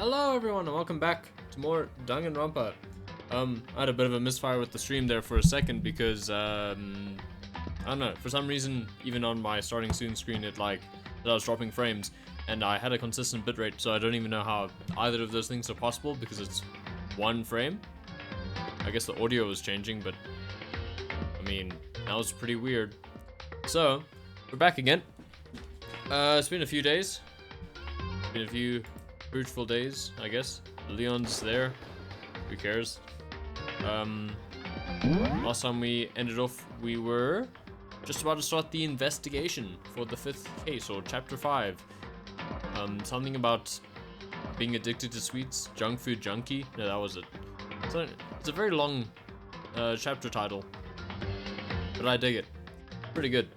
Hello everyone and welcome back to more Danganronpa. I had a bit of a misfire with the stream there for a second because I don't know, for some reason even on my starting soon screen that I was dropping frames and I had a consistent bitrate, so I don't even know how either of those things are possible because it's one frame. I guess the audio was changing, but I mean, that was pretty weird. So, we're back again. It's been a few days. Been a few fruitful days, I guess. Leon's there. Who cares? Last time we ended off, we were just about to start the investigation for the 5th case, or chapter 5. Something about being addicted to sweets, junk food junkie. No, that was it. So, it's a very long chapter title, but I dig it. Pretty good.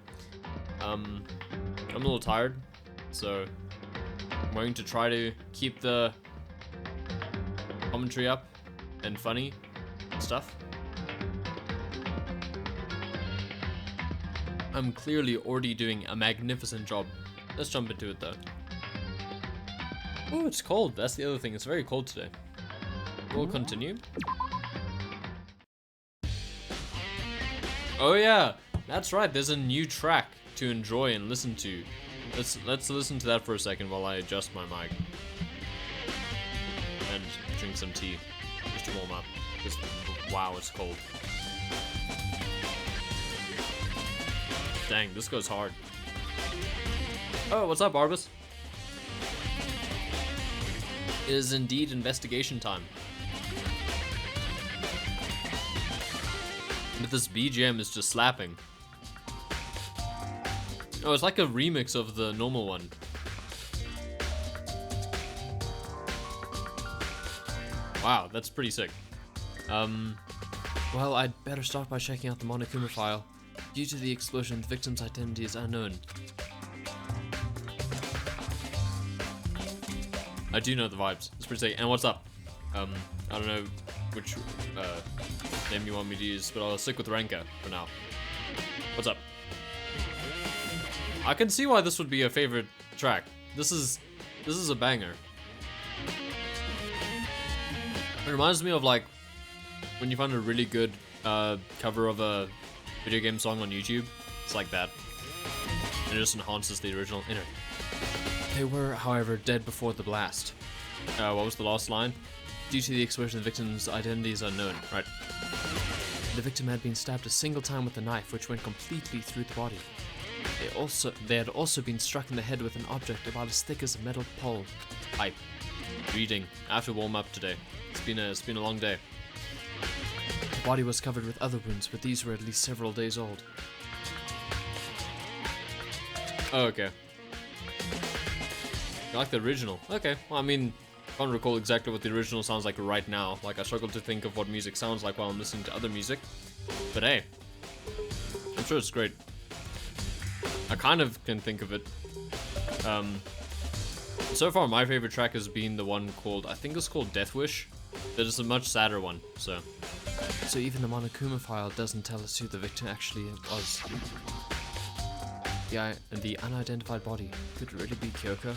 I'm a little tired, so I'm going to try to keep the commentary up and funny stuff. I'm clearly already doing a magnificent job. Let's jump into it though. Oh, it's cold. That's the other thing. It's very cold today. We'll continue. Oh yeah, that's right. There's a new track to enjoy and listen to. Let's listen to that for a second while I adjust my mic and drink some tea just to warm up. Because wow, it's cold. Dang, this goes hard. Oh, what's up, Barbus? It is indeed investigation time. But this BGM is just slapping. Oh, it's like a remix of the normal one. Wow, that's pretty sick. Well, I'd better start by checking out the Monokuma file. Due to the explosion, the victim's identity is unknown. I do know the vibes. It's pretty sick. And what's up? I don't know which name you want me to use, but I'll stick with Renka for now. What's up? I can see why this would be a favorite track. This is a banger. It reminds me of like when you find a really good cover of a video game song on YouTube. It's like that. And it just enhances the original inner. They were, however, dead before the blast. What was the last line? Due to the explosion, the victim's identity is unknown. Right. The victim had been stabbed a single time with a knife, which went completely through the body. They had also been struck in the head with an object about as thick as a metal pole. Pipe. Reading. I have to warm up today. It's been a long day. The body was covered with other wounds, but these were at least several days old. Oh, okay. You like the original? Okay. Well, I mean, I can't recall exactly what the original sounds like right now. Like, I struggle to think of what music sounds like while I'm listening to other music. But hey, I'm sure it's great. I kind of can think of it. So far, my favorite track has been the one called, I think it's called Death Wish. That is a much sadder one, so. So even the Monokuma file doesn't tell us who the victim actually was. The unidentified body could it really be Kyoko?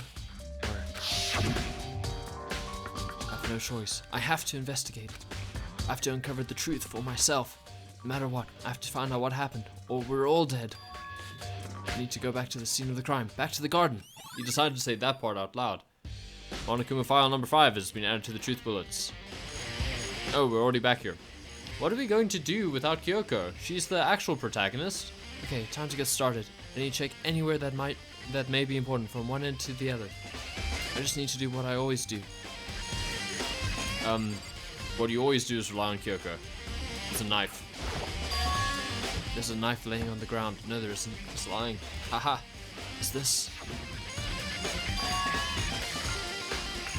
Or I have no choice. I have to investigate. I have to uncover the truth for myself. No matter what, I have to find out what happened, or we're all dead. I need to go back to the scene of the crime, back to the garden. You decided to say that part out loud. Monokuma file number 5 has been added to the truth bullets. Oh, we're already back here. What are we going to do without Kyoko? She's the actual protagonist. Okay, time to get started. I need to check anywhere that may be important from one end to the other. I just need to do what I always do. What you always do is rely on Kyoko. It's a knife. There's a knife laying on the ground. No, there isn't. It's lying. Haha. Is this?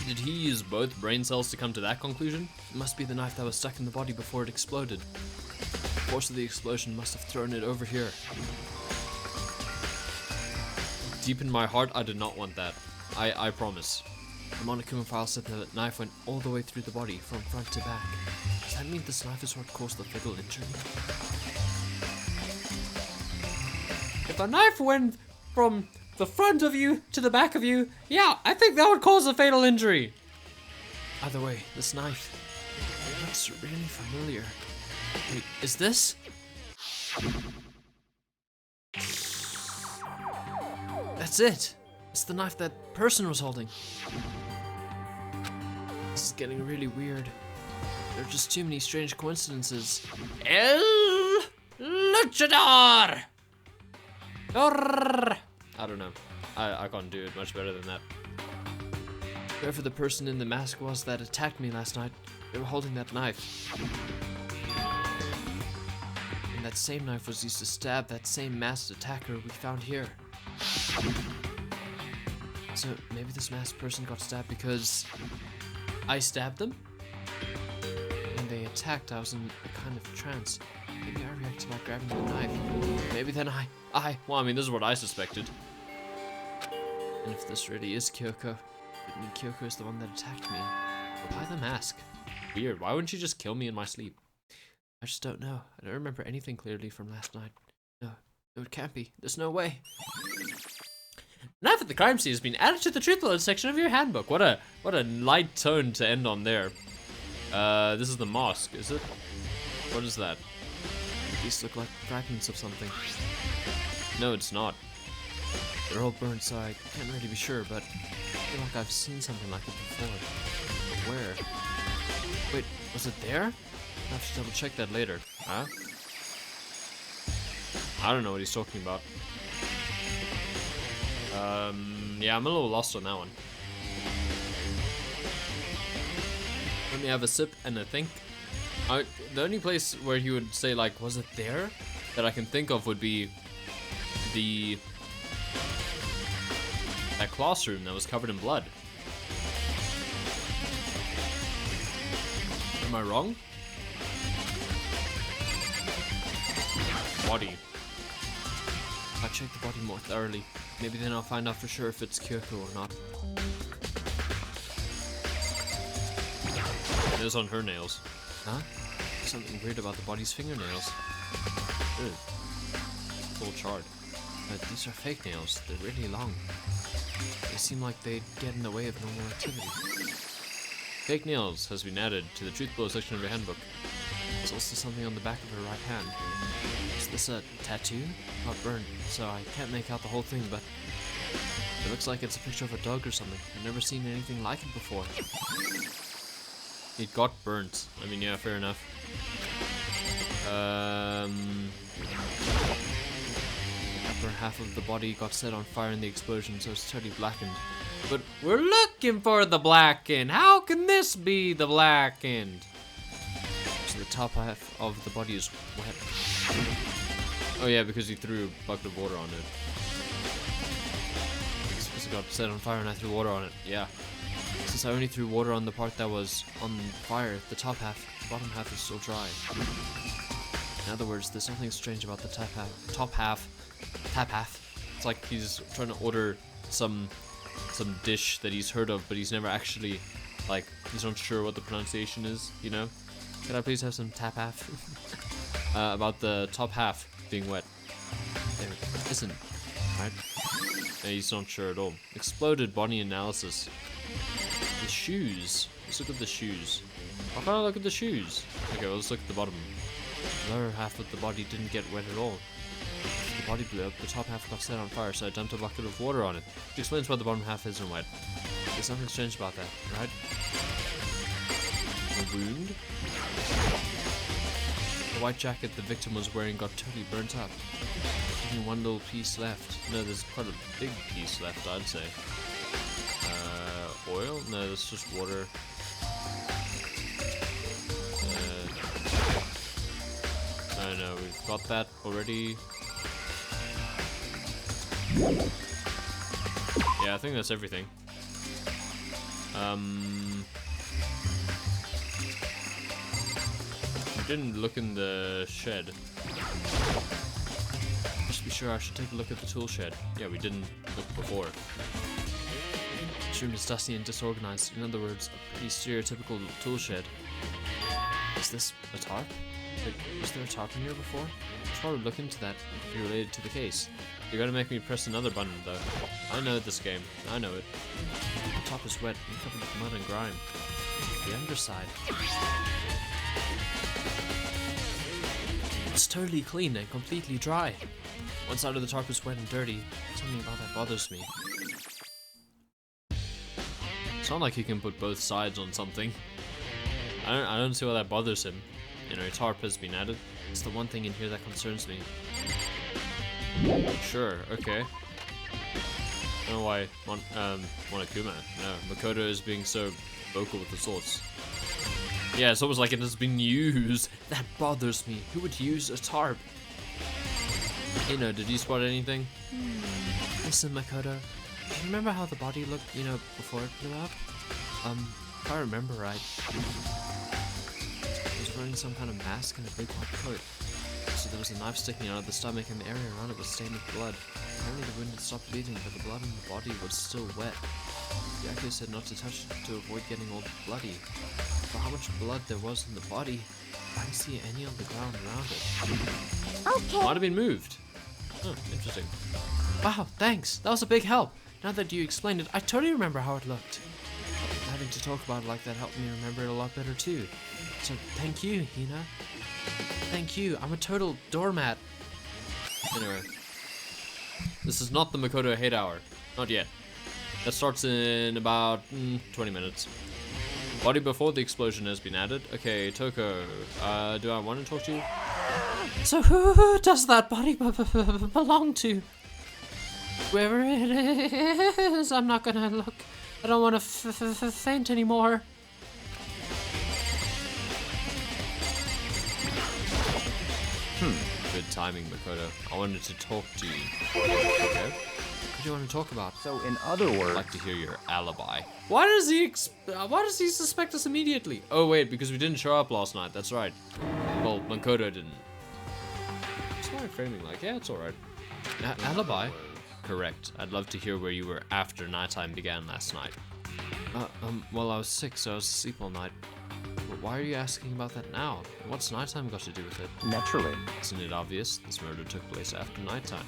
Did he use both brain cells to come to that conclusion? It must be the knife that was stuck in the body before it exploded. The force of the explosion must have thrown it over here. Deep in my heart, I did not want that. I promise. The Monokuma file said that the knife went all the way through the body, from front to back. Does that mean this knife is what caused the fatal injury? If a knife went from the front of you to the back of you, yeah, I think that would cause a fatal injury. Either way, this knife, it looks really familiar. Wait, is this? That's it! It's the knife that person was holding. This is getting really weird. There are just too many strange coincidences. El Luchador! I don't know. I can't do it much better than that. Whoever the person in the mask was that attacked me last night, they were holding that knife. And that same knife was used to stab that same masked attacker we found here. So maybe this masked person got stabbed because I stabbed them? When they attacked, I was in a kind of trance. Maybe I reacted by grabbing the knife. Maybe then well, I mean, this is what I suspected. And if this really is Kyoko, it means Kyoko is the one that attacked me. But why the mask? Weird. Why wouldn't she just kill me in my sleep? I just don't know. I don't remember anything clearly from last night. No, it can't be. There's no way. Knife at the crime scene has been added to the truth alert section of your handbook. What a light tone to end on there. This is the mosque, is it? What is that? These look like fragments of something. No, it's not. They're all burned, so I can't really be sure, but I feel like I've seen something like it before. Where? Wait, was it there? I'll have to double check that later. Huh? I don't know what he's talking about. Yeah, I'm a little lost on that one. Let me have a sip and a think. The only place where he would say, like, was it there? That I can think of would be that classroom that was covered in blood. Am I wrong? Body. If I check the body more thoroughly, maybe then I'll find out for sure if it's Kyoko or not. It is on her nails. Huh? Something weird about the body's fingernails. Ugh. Full charred. But these are fake nails. They're really long. They seem like they'd get in the way of normal activity. Fake nails has been added to the truth below section of your handbook. There's also something on the back of her right hand. Is this a tattoo? Not burned, so I can't make out the whole thing, but it looks like it's a picture of a dog or something. I've never seen anything like it before. It got burnt. I mean, yeah, fair enough. The upper half of the body got set on fire in the explosion, so it's totally blackened. But we're looking for the blackened. How can this be the blackened? So the top half of the body is wet. Oh yeah, because he threw a bucket of water on it. It's because it got set on fire and I threw water on it. Yeah. Since I only threw water on the part that was on fire, the top half, the bottom half is still dry. In other words, there's nothing strange about the top half. It's like he's trying to order some dish that he's heard of, but he's never actually, like, he's not sure what the pronunciation is, you know? Could I please have some tap half? About the top half being wet. There isn't, right? Yeah, he's not sure at all. Exploded body analysis. The shoes. Let's look at the shoes. Why can't I look at the shoes? Okay, well, let's look at the bottom. The lower half of the body didn't get wet at all. The body blew up, the top half got set on fire, so I dumped a bucket of water on it. Which explains why the bottom half isn't wet. There's nothing strange about that, right? A wound? The white jacket the victim was wearing got totally burnt up. Only one little piece left. No, there's quite a big piece left, I'd say. Oil? No, that's just water. No, we've got that already. Yeah, I think that's everything. We didn't look in the shed. Just to be sure, I should take a look at the tool shed. Yeah, we didn't look before. This room is dusty and disorganized. In other words, a pretty stereotypical tool shed. Is this a tarp? Wait, was there a tarp in here before? I should probably look into that if you're related to the case. You're gonna make me press another button, though. I know this game. I know it. The top is wet and covered with mud and grime. The underside. It's totally clean and completely dry. One side of the tarp is wet and dirty. Something about that bothers me. It's not like he can put both sides on something. I don't see why that bothers him. You know, tarp has been added. It's the one thing in here that concerns me. Sure, okay. I don't know why Monokuma, no, Makoto is being so vocal with the thoughts. Yeah, it's almost like it has been used. That bothers me. Who would use a tarp? You know, did you spot anything? Listen, Makoto, do you remember how the body looked, you know, before it blew up? If I remember right, it was wearing some kind of mask and a big white coat. So there was a knife sticking out of the stomach and the area around it was stained with blood. Apparently the wound had stopped bleeding, but the blood in the body was still wet. Yaku said not to touch it to avoid getting all bloody. For how much blood there was in the body, I didn't see any on the ground around it. Okay. Might have been moved. Oh, interesting. Wow, thanks. That was a big help. Now that you explained it, I totally remember how it looked. Having to talk about it like that helped me remember it a lot better too. So thank you, Hina. Thank you. I'm a total doormat. Anyway, this is not the Makoto hate hour. Not yet. That starts in about 20 minutes. Body before the explosion has been added. Okay, Toko, do I want to talk to you? So who does that body belong to? Whoever it is, I'm not gonna look. I don't want to faint anymore. Good timing, Makoto. I wanted to talk to you. Okay. What do you want to talk about? So, in other words, I'd like to hear your alibi. Why does he suspect us immediately? Oh wait, because we didn't show up last night. That's right. Well, Makoto didn't. What's my framing like? Yeah, it's all right. Alibi? Correct. I'd love to hear where you were after nighttime began last night. Well, I was sick, so I was asleep all night. But why are you asking about that now? What's nighttime got to do with it? Naturally. Isn't it obvious? This murder took place after nighttime.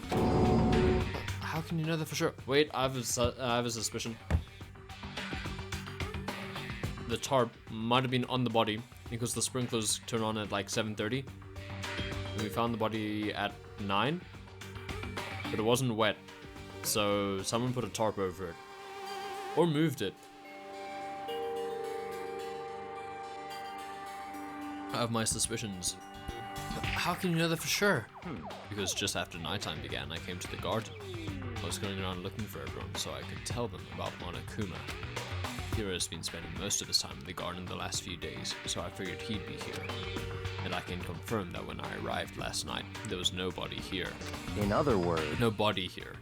How can you know that for sure? Wait, I have a suspicion. The tarp might have been on the body because the sprinklers turn on at like 7:30. And we found the body at 9, but it wasn't wet. So someone put a tarp over it. Or moved it. I have my suspicions. But how can you know that for sure? Because just after nighttime began, I came to the garden. I was going around looking for everyone so I could tell them about Monokuma. Hiro has been spending most of his time in the garden the last few days, so I figured he'd be here. And I can confirm that when I arrived last night, there was nobody here. In other words, no body here.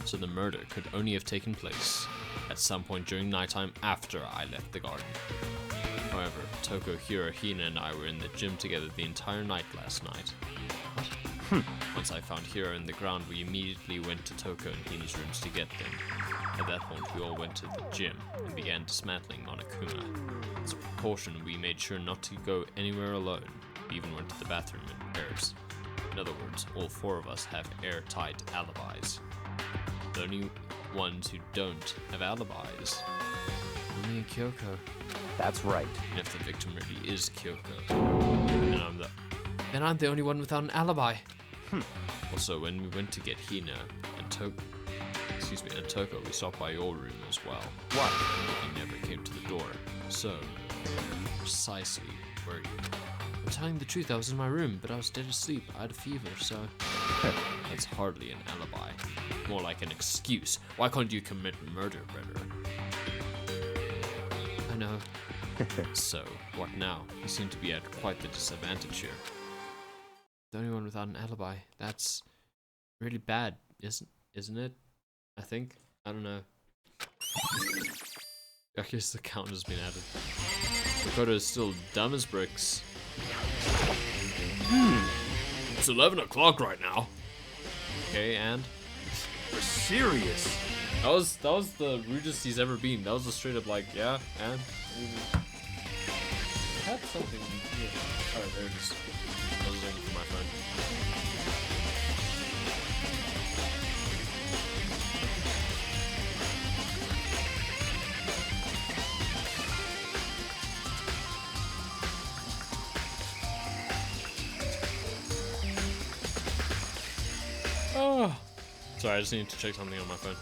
So the murder could only have taken place at some point during nighttime after I left the garden. However, Toko, Hiro, Hina, and I were in the gym together the entire night last night. What? Once I found Hiro in the ground, we immediately went to Toko and Hina's rooms to get them. At that point, we all went to the gym and began dismantling Monokuma. As a precaution, we made sure not to go anywhere alone. We even went to the bathroom in pairs. In other words, all 4 of us have airtight alibis. The only ones who don't have alibis are me and Kyoko. That's right. And if the victim really is Kyoko, then I'm the only one without an alibi. Also, when we went to get Hina and Toko, we stopped by your room as well. What? But you never came to the door. So, precisely were you? I'm telling the truth, I was in my room, but I was dead asleep. I had a fever, so that's hardly an alibi. More like an excuse. Why can't you commit murder, Redder? I know. So, what now? You seem to be at quite the disadvantage here. The only one without an alibi. That's really bad, isn't it? I think. I don't know. I guess the count has been added. Makoto is still dumb as bricks. It's 11 o'clock right now. Okay, and? You're serious? That was the rudest he's ever been. That was a straight up like, yeah, and? I had something here. Oh, there it is. I was looking for my phone. Oh. Sorry, I just need to check something on my phone.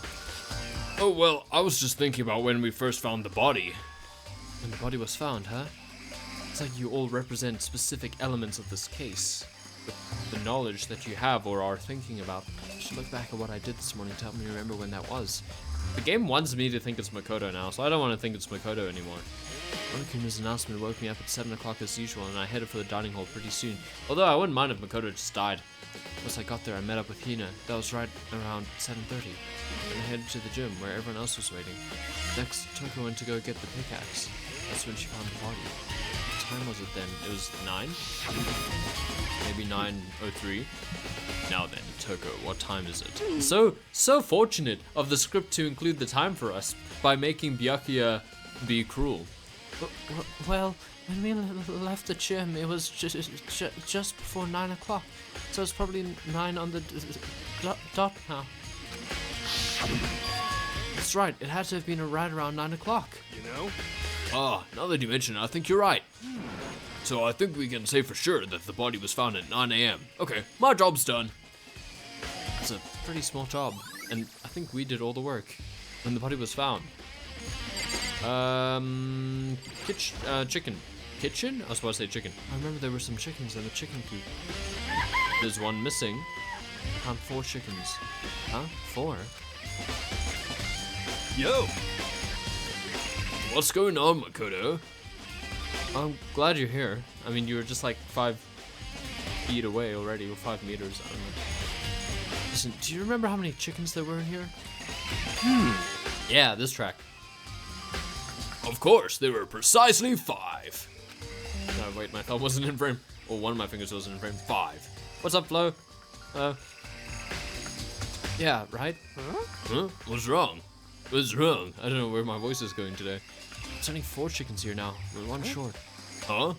Oh, well, I was just thinking about when we first found the body. When the body was found, huh? It's like you all represent specific elements of this case. The knowledge that you have or are thinking about. I should look back at what I did this morning to help me remember when that was. The game wants me to think it's Makoto now, so I don't want to think it's Makoto anymore. Monokuma's announcement woke me up at 7 o'clock as usual, and I headed for the dining hall pretty soon. Although I wouldn't mind if Makoto just died. Once I got there, I met up with Hina. That was right around 7:30. And I headed to the gym, where everyone else was waiting. Next, Toko went to go get the pickaxe. That's when she found the body. What time was it then? It was 9? Maybe 9:03? Now then, Toko, what time is it? So fortunate of the script to include the time for us by making Byakuya be cruel. Well, when we left the gym, it was just before 9 o'clock. So it's probably 9 on the dot now. That's right, it had to have been right around 9 o'clock. You know? Ah, now that you mention it, I think you're right. So I think we can say for sure that the body was found at 9 a.m. Okay, my job's done. It's a pretty small job, and I think we did all the work when the body was found. Chicken. Kitchen? I was supposed to say chicken. I remember there were some chickens in the chicken coop. There's one missing. I found 4 chickens. Huh? 4? Yo! What's going on, Makoto? I'm glad you're here. I mean, you were just like 5 feet away already, or 5 meters, I don't know. Listen, do you remember how many chickens there were in here? Yeah, this track. Of course, there were precisely 5. No, wait, my thumb wasn't in frame. Or one of my fingers wasn't in frame. 5. What's up, Flo? Yeah, right? Huh? What's wrong? What's wrong? I don't know where my voice is going today. There's only 4 chickens here now. We're 1 short. Huh?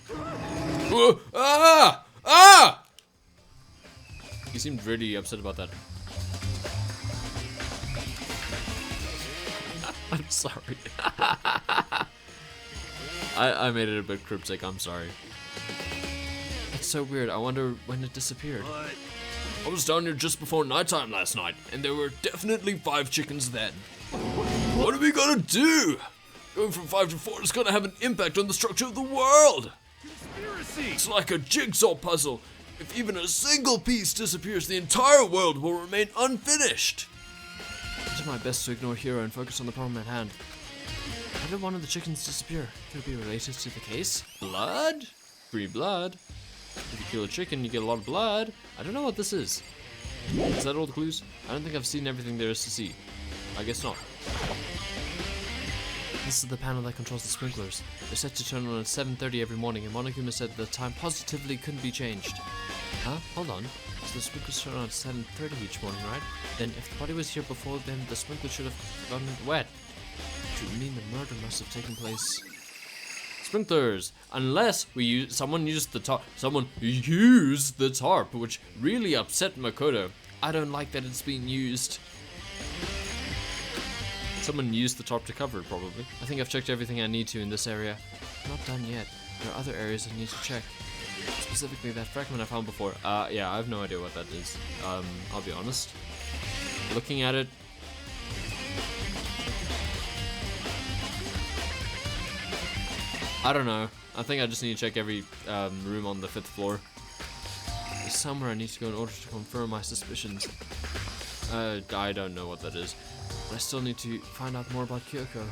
Ah! Ah! He seemed really upset about that. I'm sorry. I made it a bit cryptic, I'm sorry. It's so weird, I wonder when it disappeared. What? I was down here just before nighttime last night, and there were definitely 5 chickens then. What are we gonna do? Going from 5 to 4 is gonna have an impact on the structure of the world! Conspiracy! It's like a jigsaw puzzle. If even a single piece disappears, the entire world will remain unfinished. I did my best to ignore Hero and focus on the problem at hand. How did one of the chickens disappear? Could it be related to the case? Blood? Free blood. If you kill a chicken, you get a lot of blood. I don't know what this is. Is that all the clues? I don't think I've seen everything there is to see. I guess not. This is the panel that controls the sprinklers. They're set to turn on at 7:30 every morning, and Monokuma said the time positively couldn't be changed. Huh? Hold on. So the sprinklers turn on at 7:30 each morning, right? Then if the body was here before then, the sprinkler should have gotten wet. Which would mean the murder must have taken place. Sprinklers! Unless someone used the tarp, which really upset Makoto. I don't like that it's being used. Someone used the tarp to cover it, probably. I think I've checked everything I need to in this area. I'm not done yet. There are other areas I need to check. Specifically that fragment I found before. Yeah, I have no idea what that is. I'll be honest. Looking at it, I don't know. I think I just need to check every room on the 5th floor. There's somewhere I need to go in order to confirm my suspicions. I don't know what that is. But I still need to find out more about Kyoko.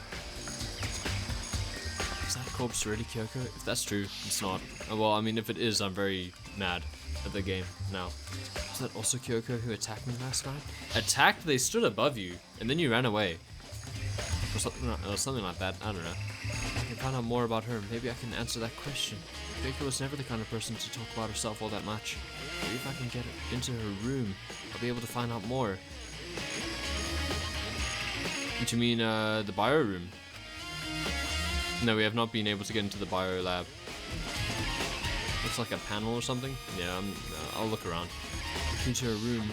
Is that corpse really Kyoko? If that's true, it's not. Well, I mean, if it is, I'm very mad at the game now. Is that also Kyoko who attacked me last night? Attacked? They stood above you, and then you ran away. Or something like that. I don't know. I can find out more about her. Maybe I can answer that question. Kyoko was never the kind of person to talk about herself all that much. Maybe if I can get into her room, I'll be able to find out more. Do you mean the bio room? No, we have not been able to get into the bio lab. Looks like a panel or something. Yeah, I'll look around. Into her room.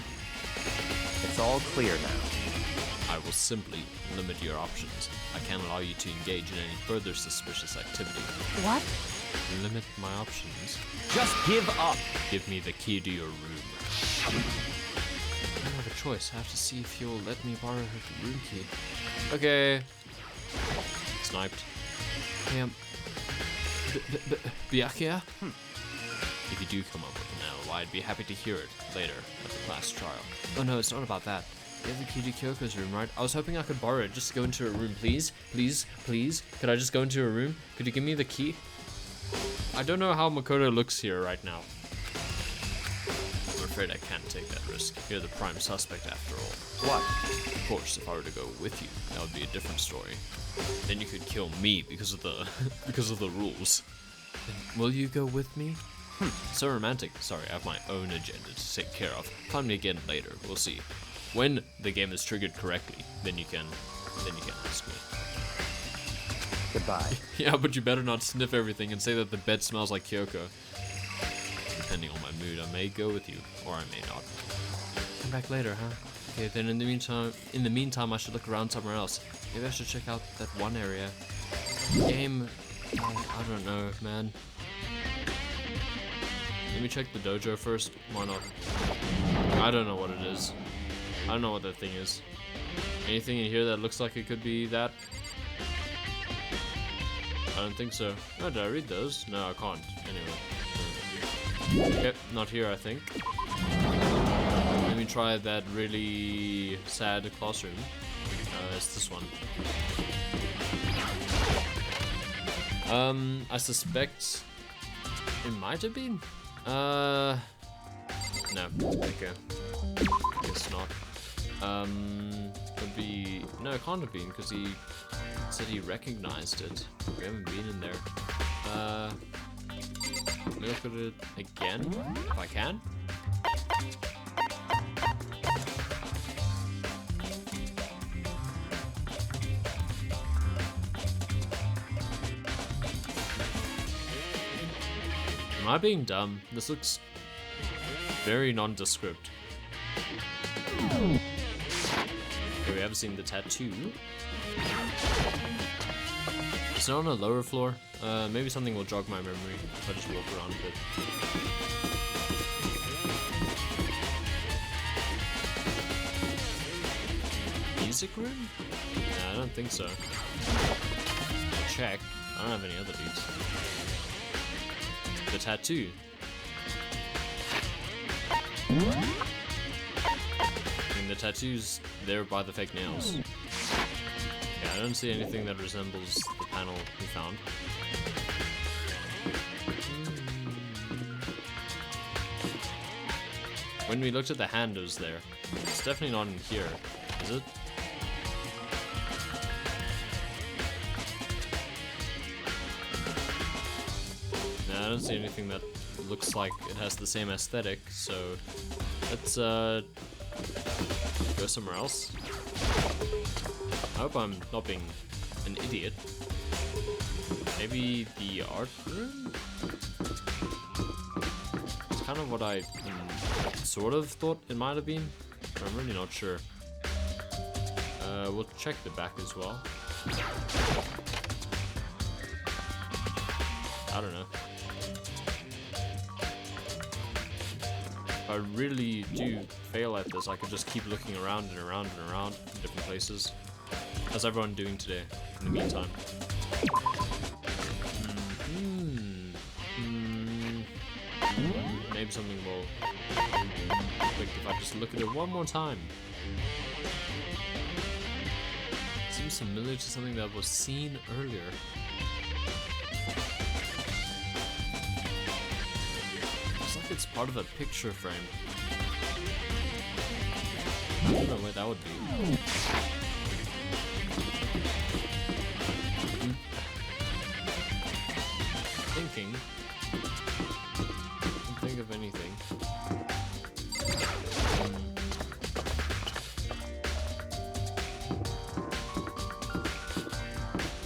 It's all clear now. I will simply limit your options. I can't allow you to engage in any further suspicious activity. What? Limit my options. Just give up. Give me the key to your room. I know the choice. I have to see if he'll let me borrow her room key. Okay. Sniped. Hey, Byakuya? If you do come up with an L, I'd be happy to hear it later at the class trial. Oh no, it's not about that. You have the key to Kyoko's room, right? I was hoping I could borrow it just to go into her room, please. Please, please. Could I just go into her room? Could you give me the key? I don't know how Makoto looks here right now. I'm afraid I can't take that risk. You're the prime suspect after all. What? Of course, if I were to go with you, that would be a different story. Then you could kill me because of the because of the rules. Then will you go with me? So romantic. Sorry, I have my own agenda to take care of. Find me again later. We'll see. When the game is triggered correctly, then you can ask me. Goodbye. Yeah, but you better not sniff everything and say that the bed smells like Kyoko. Depending on my mood, I may go with you, or I may not. Come back later, huh? Okay, then in the meantime, I should look around somewhere else. Maybe I should check out that one area. Game, I don't know, man. Let me check the dojo first. Why not? I don't know what it is. I don't know what that thing is. Anything in here that looks like it could be that? I don't think so. Oh, did I read those? No, I can't. Anyway. Okay, not here, I think. Let me try that really sad classroom. It's this one. I suspect it might have been. No. Okay. Guess not. Could be. No, it can't have been because he said he recognized it. We haven't been in there. Let me look at it again if I can. Am I being dumb? This looks very nondescript. Okay, we haven't seen the tattoo. Is it on a lower floor? Maybe something will jog my memory if I just walk around a bit. Music room? Nah, I don't think so. Check. I don't have any other leads. The tattoo. I mean, the tattoo's there by the fake nails. Yeah, I don't see anything that resembles the panel we found. When we looked at the hand, it was there. It's definitely not in here, is it? I don't see anything that looks like it has the same aesthetic, so let's go somewhere else. I hope I'm not being an idiot. Maybe the art room? It's kind of what I sort of thought it might have been, but I'm really not sure. We'll check the back as well. I don't know. If I really do fail at this, I could just keep looking around and around and around in different places. How's everyone doing today, in the meantime? Maybe something will click if I just look at it one more time. It seems familiar to something that was seen earlier. It's part of a picture frame. I don't know where that would be. Thinking. Can't think of anything.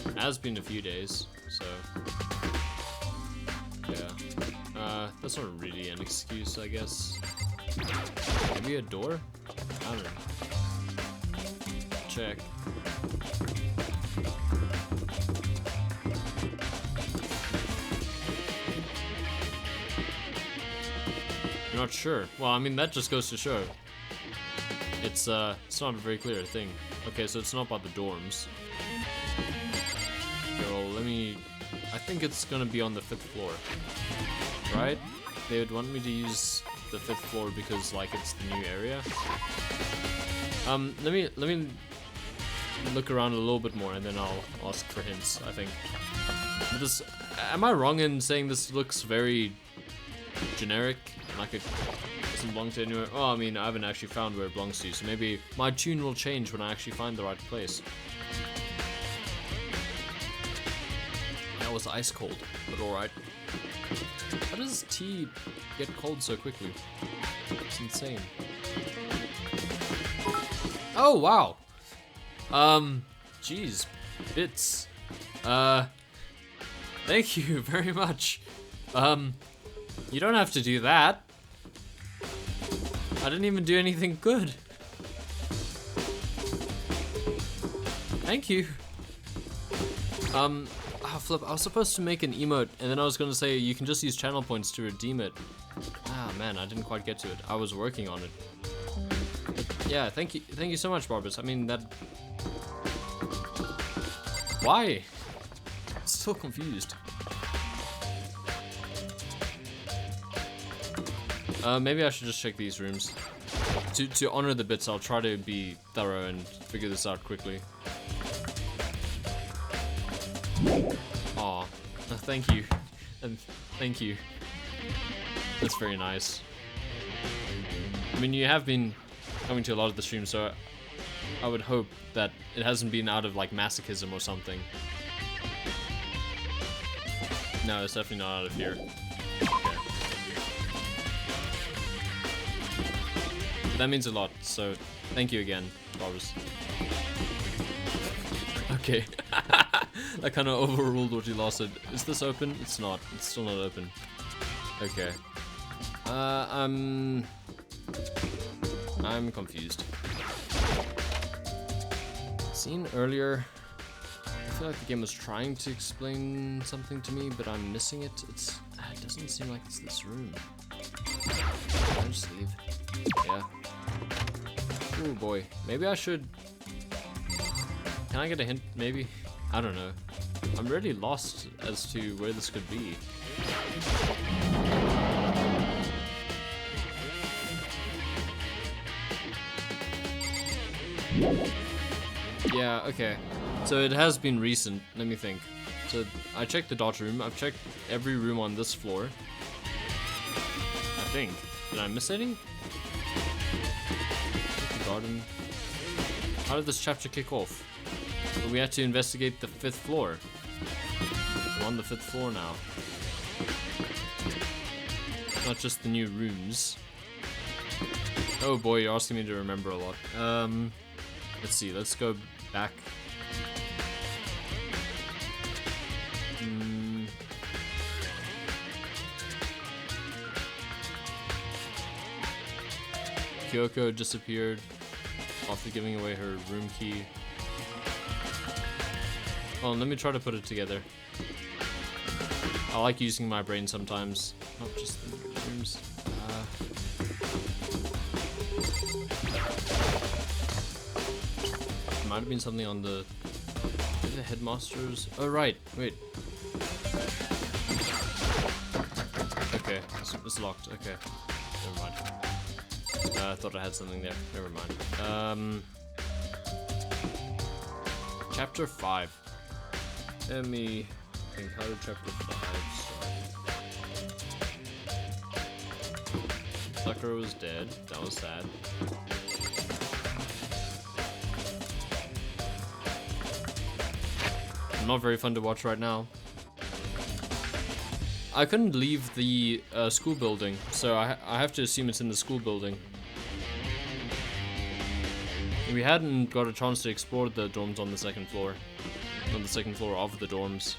It has been a few days, so yeah. That's not really an excuse, I guess. Maybe a door? I don't know. Check. You're not sure? Well, I mean, that just goes to show. it's not a very clear thing. Okay, so it's not about the dorms. Okay, well, I think it's gonna be on the 5th floor, right? They would want me to use the 5th floor because, like, it's the new area. Let me look around a little bit more and then I'll ask for hints, I think. But this, am I wrong in saying this looks very generic? Like it doesn't belong to anywhere? Oh, I mean, I haven't actually found where it belongs to, so maybe my tune will change when I actually find the right place. That was ice cold, but alright. How does tea get cold so quickly? It's insane. Oh, wow. Jeez. Bits. Thank you very much. You don't have to do that. I didn't even do anything good. Thank you. Flip, I was supposed to make an emote, and then I was gonna say you can just use channel points to redeem it. Ah, man, I didn't quite get to it. I was working on it. But yeah, thank you so much, Barbas. I mean, that... Why? I'm still confused. Maybe I should just check these rooms. To honor the bits, I'll try to be thorough and figure this out quickly. Aw, thank you. And thank you. That's very nice. I mean, you have been coming to a lot of the streams, so I would hope that it hasn't been out of, like, masochism or something. No, it's definitely not out of fear. Okay. That means a lot, so thank you again, Barbas. Okay. That kind of overruled what you last said. Is this open? It's not. It's still not open. Okay. I'm confused. Seen earlier, I feel like the game was trying to explain something to me, but I'm missing it. It doesn't seem like it's this room. Can I just leave? Yeah. Oh boy. Maybe I should... Can I get a hint, maybe? I don't know. I'm really lost as to where this could be. Yeah, okay. So it has been recent. Let me think. So I checked the dot room. I've checked every room on this floor. I think. Did I miss any? The garden. How did this chapter kick off? We had to investigate the 5th floor. We're on the 5th floor now. Not just the new rooms. Oh boy, you're asking me to remember a lot. Let's see, let's go back. Kyoko disappeared after giving away her room key. Well, let me try to put it together. I like using my brain sometimes, not just the rooms. Might have been something on the headmasters. Oh right, wait. Okay, it's locked. Okay, never mind. I thought I had something there. Never mind. Chapter 5. Let me think. How did chapter 5 start? Sakura was dead. That was sad. Not very fun to watch right now. I couldn't leave the school building, so I have to assume it's in the school building. We hadn't got a chance to explore the dorms on the 2nd floor. On the 2nd floor of the dorms.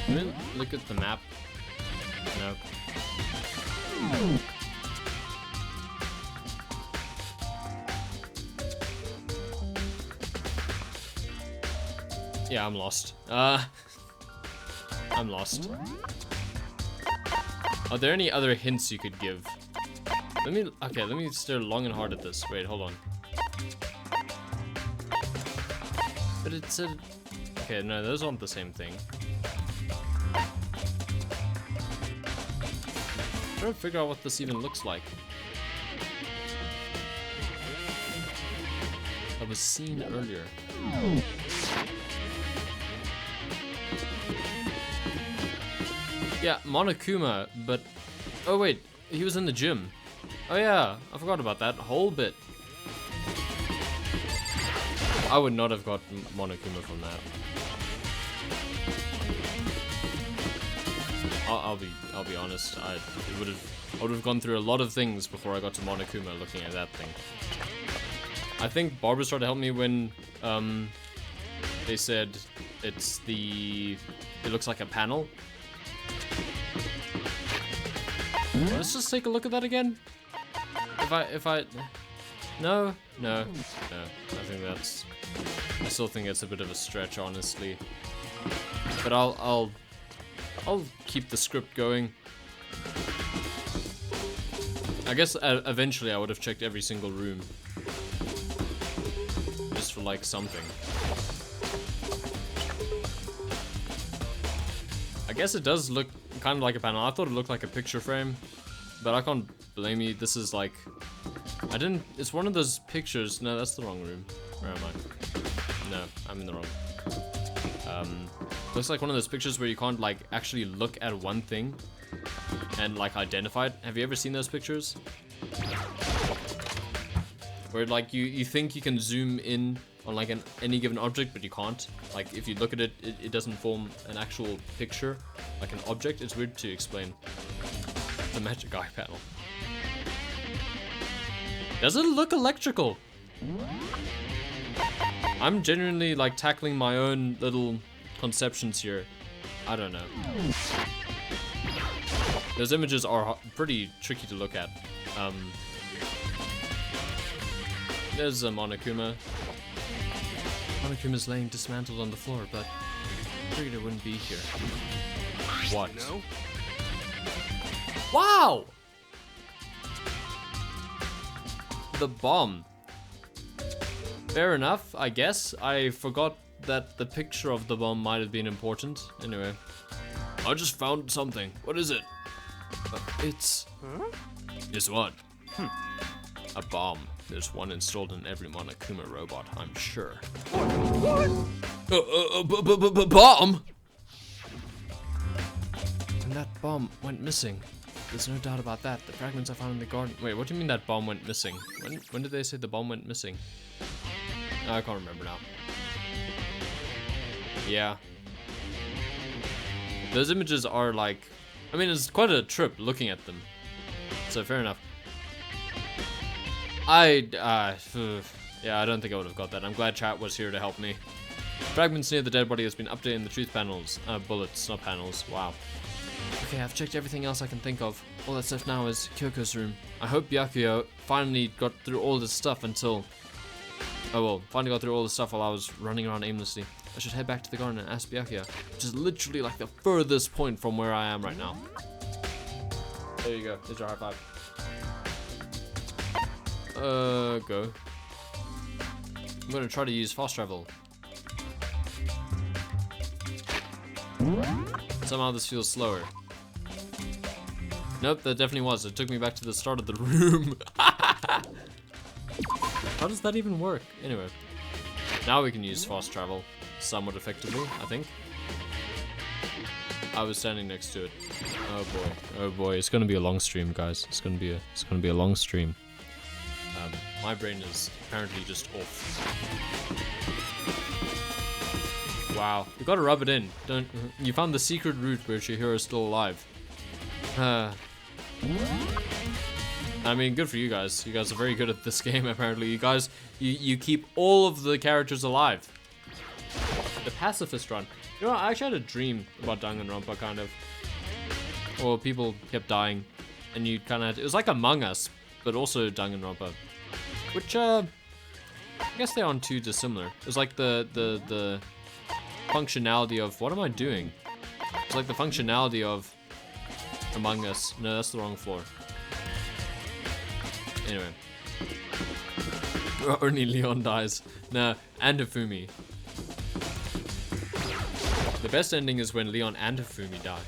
Let me look at the map. No. Yeah, I'm lost. I'm lost. Are there any other hints you could give? Let me stare long and hard at this. Wait, hold on. But it said... Okay, no, those aren't the same thing. I'm trying to figure out what this even looks like. I was seen earlier. Yeah, Monokuma, but... Oh wait, he was in the gym. Oh yeah, I forgot about that whole bit. I would not have got Monokuma from that. I'll be honest. I would have gone through a lot of things before I got to Monokuma looking at that thing. I think Barbara tried to help me when they said it looks like a panel. Let's just take a look at that again. No. I still think it's a bit of a stretch, honestly. But I'll keep the script going. I guess eventually I would have checked every single room. Just for like something. I guess it does look kind of like a panel. I thought it looked like a picture frame. But I can't blame you. This is like... It's one of those pictures... No, that's the wrong room. Where am I? No, I'm in the wrong. Looks like one of those pictures where you can't like actually look at one thing and like identify it. Have you ever seen those pictures? Where like you think you can zoom in on like any given object, but you can't. Like if you look at it, it doesn't form an actual picture, like an object. It's weird to explain. The magic eye panel. Does it look electrical? I'm genuinely like tackling my own little conceptions here. I don't know. Those images are pretty tricky to look at. There's a Monokuma. Monokuma's laying dismantled on the floor, but I figured it wouldn't be here. What? No? Wow! The bomb. Fair enough, I guess. I forgot that the picture of the bomb might have been important. Anyway. I just found something. What is it? It's... Huh? Is what? A bomb. There's one installed in every Monokuma robot, I'm sure. What? Bomb? And that bomb went missing. There's no doubt about that. The fragments I found in the garden... Wait, what do you mean that bomb went missing? When did they say the bomb went missing? I can't remember now. Yeah. Those images are like... I mean, it's quite a trip looking at them. So, fair enough. Yeah, I don't think I would have got that. I'm glad chat was here to help me. Fragments near the dead body has been updated in the truth panels. Bullets, not panels. Wow. Okay, I've checked everything else I can think of. All that's left now is Kyoko's room. I hope Byakuya finally got through all this stuff until... Oh well, finally got through all this stuff while I was running around aimlessly. I should head back to the garden and ask Byakuya, which is literally like the furthest point from where I am right now. There you go. There's your high five. Go. I'm gonna try to use fast travel. Somehow this feels slower. Nope, that definitely was. It took me back to the start of the room. How does that even work? Anyway. Now we can use fast travel somewhat effectively, I think. I was standing next to it. Oh boy. Oh boy. It's gonna be a long stream, guys. It's gonna be a long stream. My brain is apparently just off. Wow. You gotta rub it in. You found the secret route where Chihiro is still alive. I mean, good for you guys. You guys are very good at this game, apparently. You guys, you keep all of the characters alive. The pacifist run. You know, I actually had a dream about Danganronpa, kind of. Or people kept dying, and you kind of... It was like Among Us, but also Danganronpa. Which, I guess they aren't too dissimilar. It was like the functionality of... What am I doing? It's like the functionality of Among Us. No, that's the wrong floor. Anyway. Only Leon dies. Nah, and Hifumi. The best ending is when Leon and Hifumi die.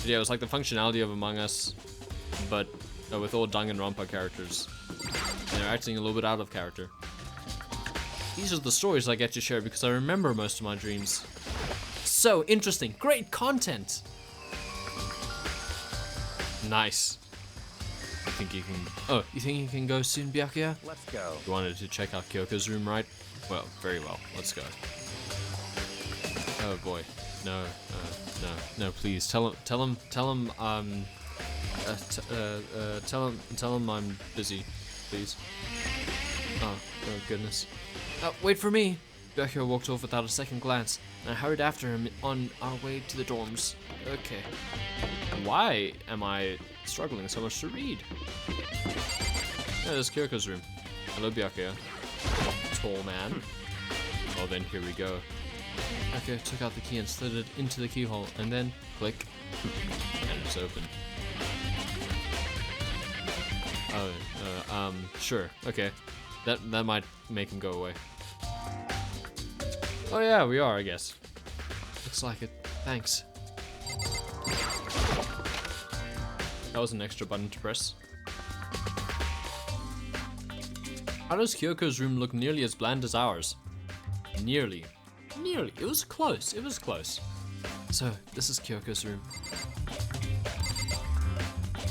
Yeah, it was like the functionality of Among Us, but with all Danganronpa characters. And they're acting a little bit out of character. These are the stories I get to share because I remember most of my dreams. So interesting, great content! Nice. I think you can... Oh, you think you can go soon, Byakuya? Let's go. You wanted to check out Kyoko's room, right? Well, very well. Let's go. Oh boy. No, no, please. Tell him, tell him I'm busy, please. Oh goodness. Wait for me! Byakuya walked off without a second glance, and I hurried after him on our way to the dorms. Okay. Why am I struggling so much to read? Yeah, there's Kyoko's room. Hello, Byakuya. Tall man. Well then, here we go. Okay, took out the key and slid it into the keyhole, and then click, and it's open. Oh, sure, okay. That might make him go away. Oh yeah, we are, I guess. Looks like it. Thanks. That was an extra button to press. How does Kyoko's room look nearly as bland as ours? Nearly. Nearly. It was close. It was close. So, this is Kyoko's room.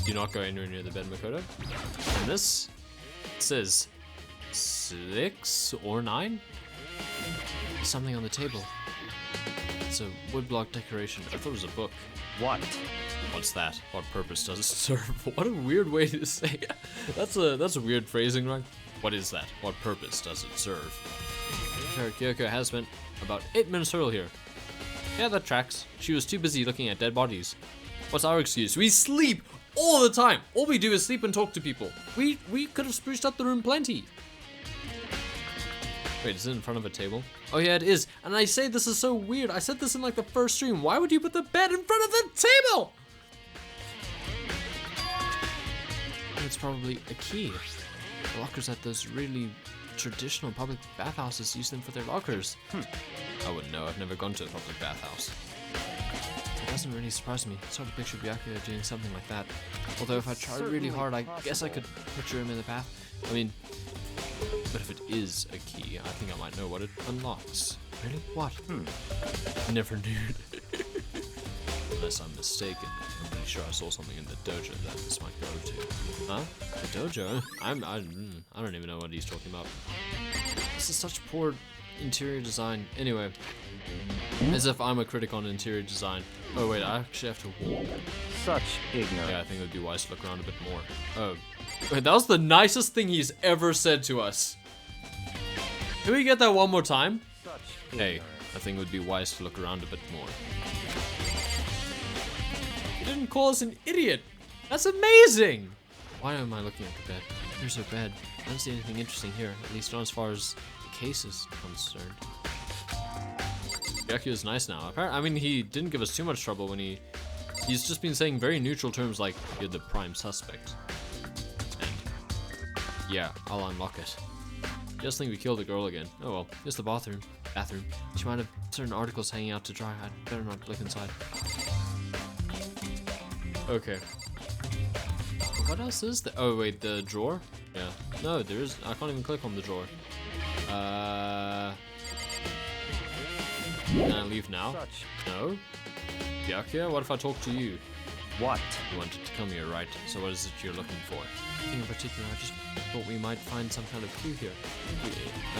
Do not go anywhere near the bed, Makoto. And this says 6 or 9? Something on the table. It's a woodblock decoration. I thought it was a book. What? What's that? What purpose does it serve? What a weird way to say it. That's a weird phrasing, right? What is that? What purpose does it serve? Kyoko has spent about 8 minutes total here. Yeah, that tracks. She was too busy looking at dead bodies. What's our excuse? We sleep all the time. All we do is sleep and talk to people. We could have spruced up the room plenty. Wait, is it in front of a table? Oh yeah, it is. And I say this is so weird. I said this in like the first stream. Why would you put the bed in front of the table? It's probably a key. The lockers at those really traditional public bathhouses use them for their lockers. I wouldn't know. I've never gone to a public bathhouse. It doesn't really surprise me. It's hard to picture Byakuya doing something like that. Although if I tried really hard, I guess I could picture him in the bath. I mean, but if it is a key, I think I might know what it unlocks. Really? What? Never knew. Unless I'm mistaken. I'm pretty sure I saw something in the dojo that this might go to. Huh? The dojo? I don't even know what he's talking about. This is such poor interior design. Anyway. As if I'm a critic on interior design. Oh wait, I actually have to walk. Such ignorance. Yeah, I think it would be wise to look around a bit more. Oh. Wait, that was the nicest thing he's ever said to us. Can we get that one more time? Such Hey, ignorance. I think it would be wise to look around a bit more. You didn't call us an idiot! That's amazing! Why am I looking at the bed? Here's a bed. I don't see anything interesting here, at least not as far as the case is concerned. Byakuya is nice now. I mean, he didn't give us too much trouble when he's just been saying very neutral terms like, you're the prime suspect. And, yeah, I'll unlock it. Just think we killed the girl again. Oh well, here's the bathroom. She might have certain articles hanging out to dry. I'd better not look inside. Okay. What else is there? Oh wait, the drawer? Yeah. No, there is. I can't even click on the drawer. Can I leave now? Such. No? Byakuya, what if I talk to you? What? You wanted to come here, right? So what is it you're looking for? Nothing in particular, I just thought we might find some kind of clue here.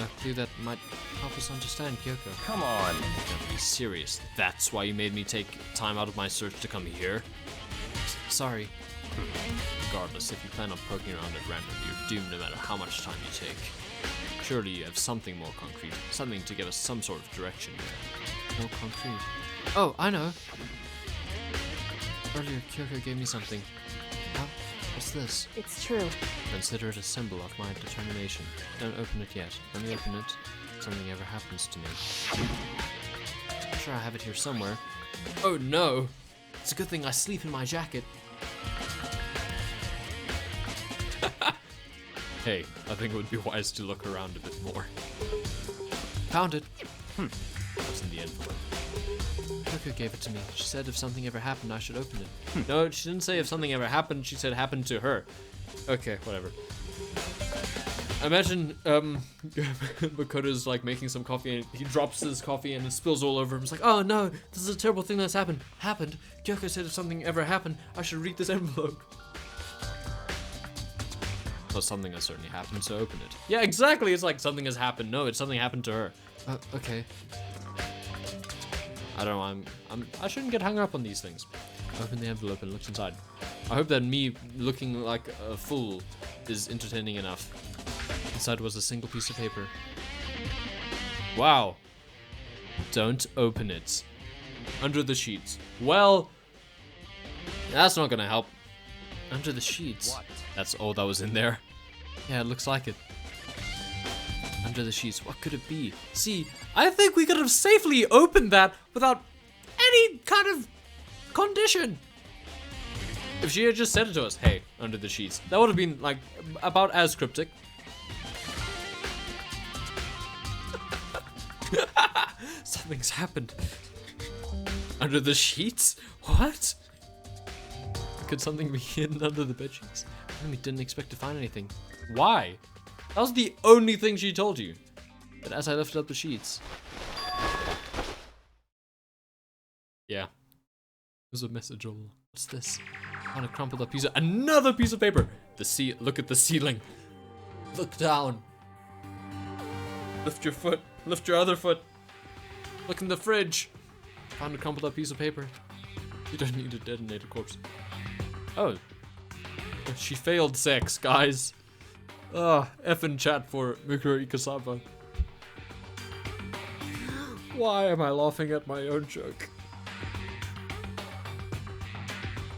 A clue that might help us understand Kyoko. Come on. Don't be serious. That's why you made me take time out of my search to come here? Sorry. Regardless, if you plan on poking around at random, you're doomed no matter how much time you take. Surely you have something more concrete, something to give us some sort of direction here. More concrete? Oh, I know! Earlier, Kyoko gave me something. Huh? What's this? It's true. Consider it a symbol of my determination. Don't open it yet. When you open it, something ever happens to me. I'm sure I have it here somewhere. Oh no! It's a good thing I sleep in my jacket. Hey, I think it would be wise to look around a bit more. Found it. What's in the envelope? Coco gave it to me. She said if something ever happened, I should open it. No, she didn't say if something ever happened. She said happened to her. Okay, whatever. Imagine Makoto's like making some coffee and he drops his coffee and it spills all over him. It's like, oh no, this is a terrible thing that's happened. Kyoko said if something ever happened, I should read this envelope. Well, something has certainly happened, so open it. Yeah, exactly. It's like something has happened. No, it's something happened to her. Okay. I don't know. I shouldn't get hung up on these things. Open the envelope and look inside. I hope that me looking like a fool is entertaining enough. Inside was a single piece of paper. Wow. Don't open it. Under the sheets. Well, that's not gonna help. Under the sheets. What? That's all that was in there. Yeah, it looks like it. Under the sheets. What could it be? See, I think we could have safely opened that without any kind of condition. If she had just said it to us, hey, under the sheets, that would have been like about as cryptic. Something's happened. Under the sheets? What? Could something be hidden under the bed sheets? We didn't expect to find anything. Why? That was the only thing she told you. But as I lifted up the sheets... Yeah. There's a message all along. What's this? On a crumpled up piece of... Another piece of paper! Look at the ceiling. Look down. Lift your foot. Lift your other foot. Look in the fridge. Found a crumpled up piece of paper. You don't need to detonate a corpse. Oh. She failed sex, guys. Effing chat for Mikuro Ikasaba. Why am I laughing at my own joke?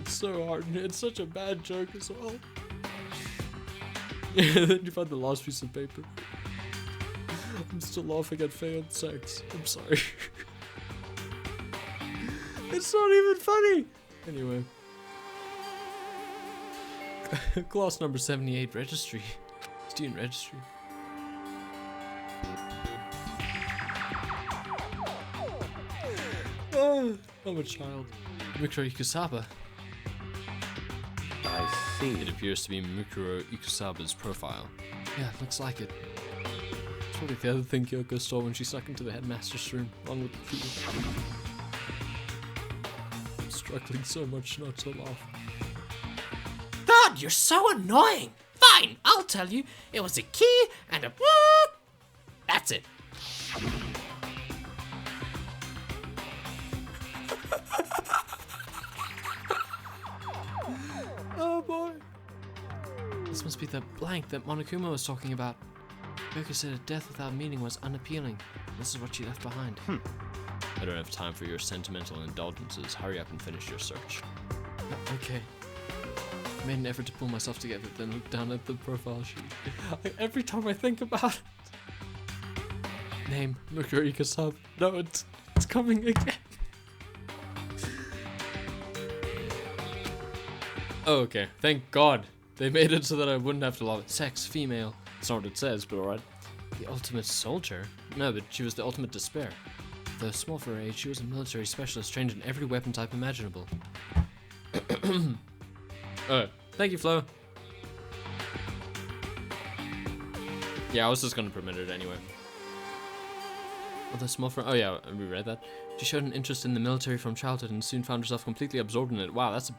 It's so hard. It's such a bad joke as well. Yeah, then you find the last piece of paper. I'm still laughing at failed sex. I'm sorry. It's not even funny. Anyway. Class number 78, registry. Student registry. Oh, I'm a child. Mikuro Ikusaba. I see. It appears to be Mikuro Ikusaba's profile. Yeah, looks like it. It's probably the other thing Kyoko stole when she snuck into the headmaster's room, along with the key. I'm struggling so much not to laugh. God, you're so annoying. Fine, I'll tell you. It was a key and a... That's it. Oh boy. This must be the blank that Monokuma was talking about. Kyoko said a death without meaning was unappealing. This is what she left behind. I don't have time for your sentimental indulgences. Hurry up and finish your search. Okay. I made an effort to pull myself together, then looked down at the profile sheet. Every time I think about it. Name, Mikuro Ikasaba. No, it's coming again. Oh, okay. Thank God. They made it so that I wouldn't have to laugh. Sex, female. That's not what it says, but alright. The ultimate soldier? No, but she was the ultimate despair. Though small for her age, she was a military specialist trained in every weapon type imaginable. Thank you, Flo. Yeah, I was just gonna permit it anyway. Although small for... Oh yeah, I reread that. She showed an interest in the military from childhood and soon found herself completely absorbed in it. Wow, that's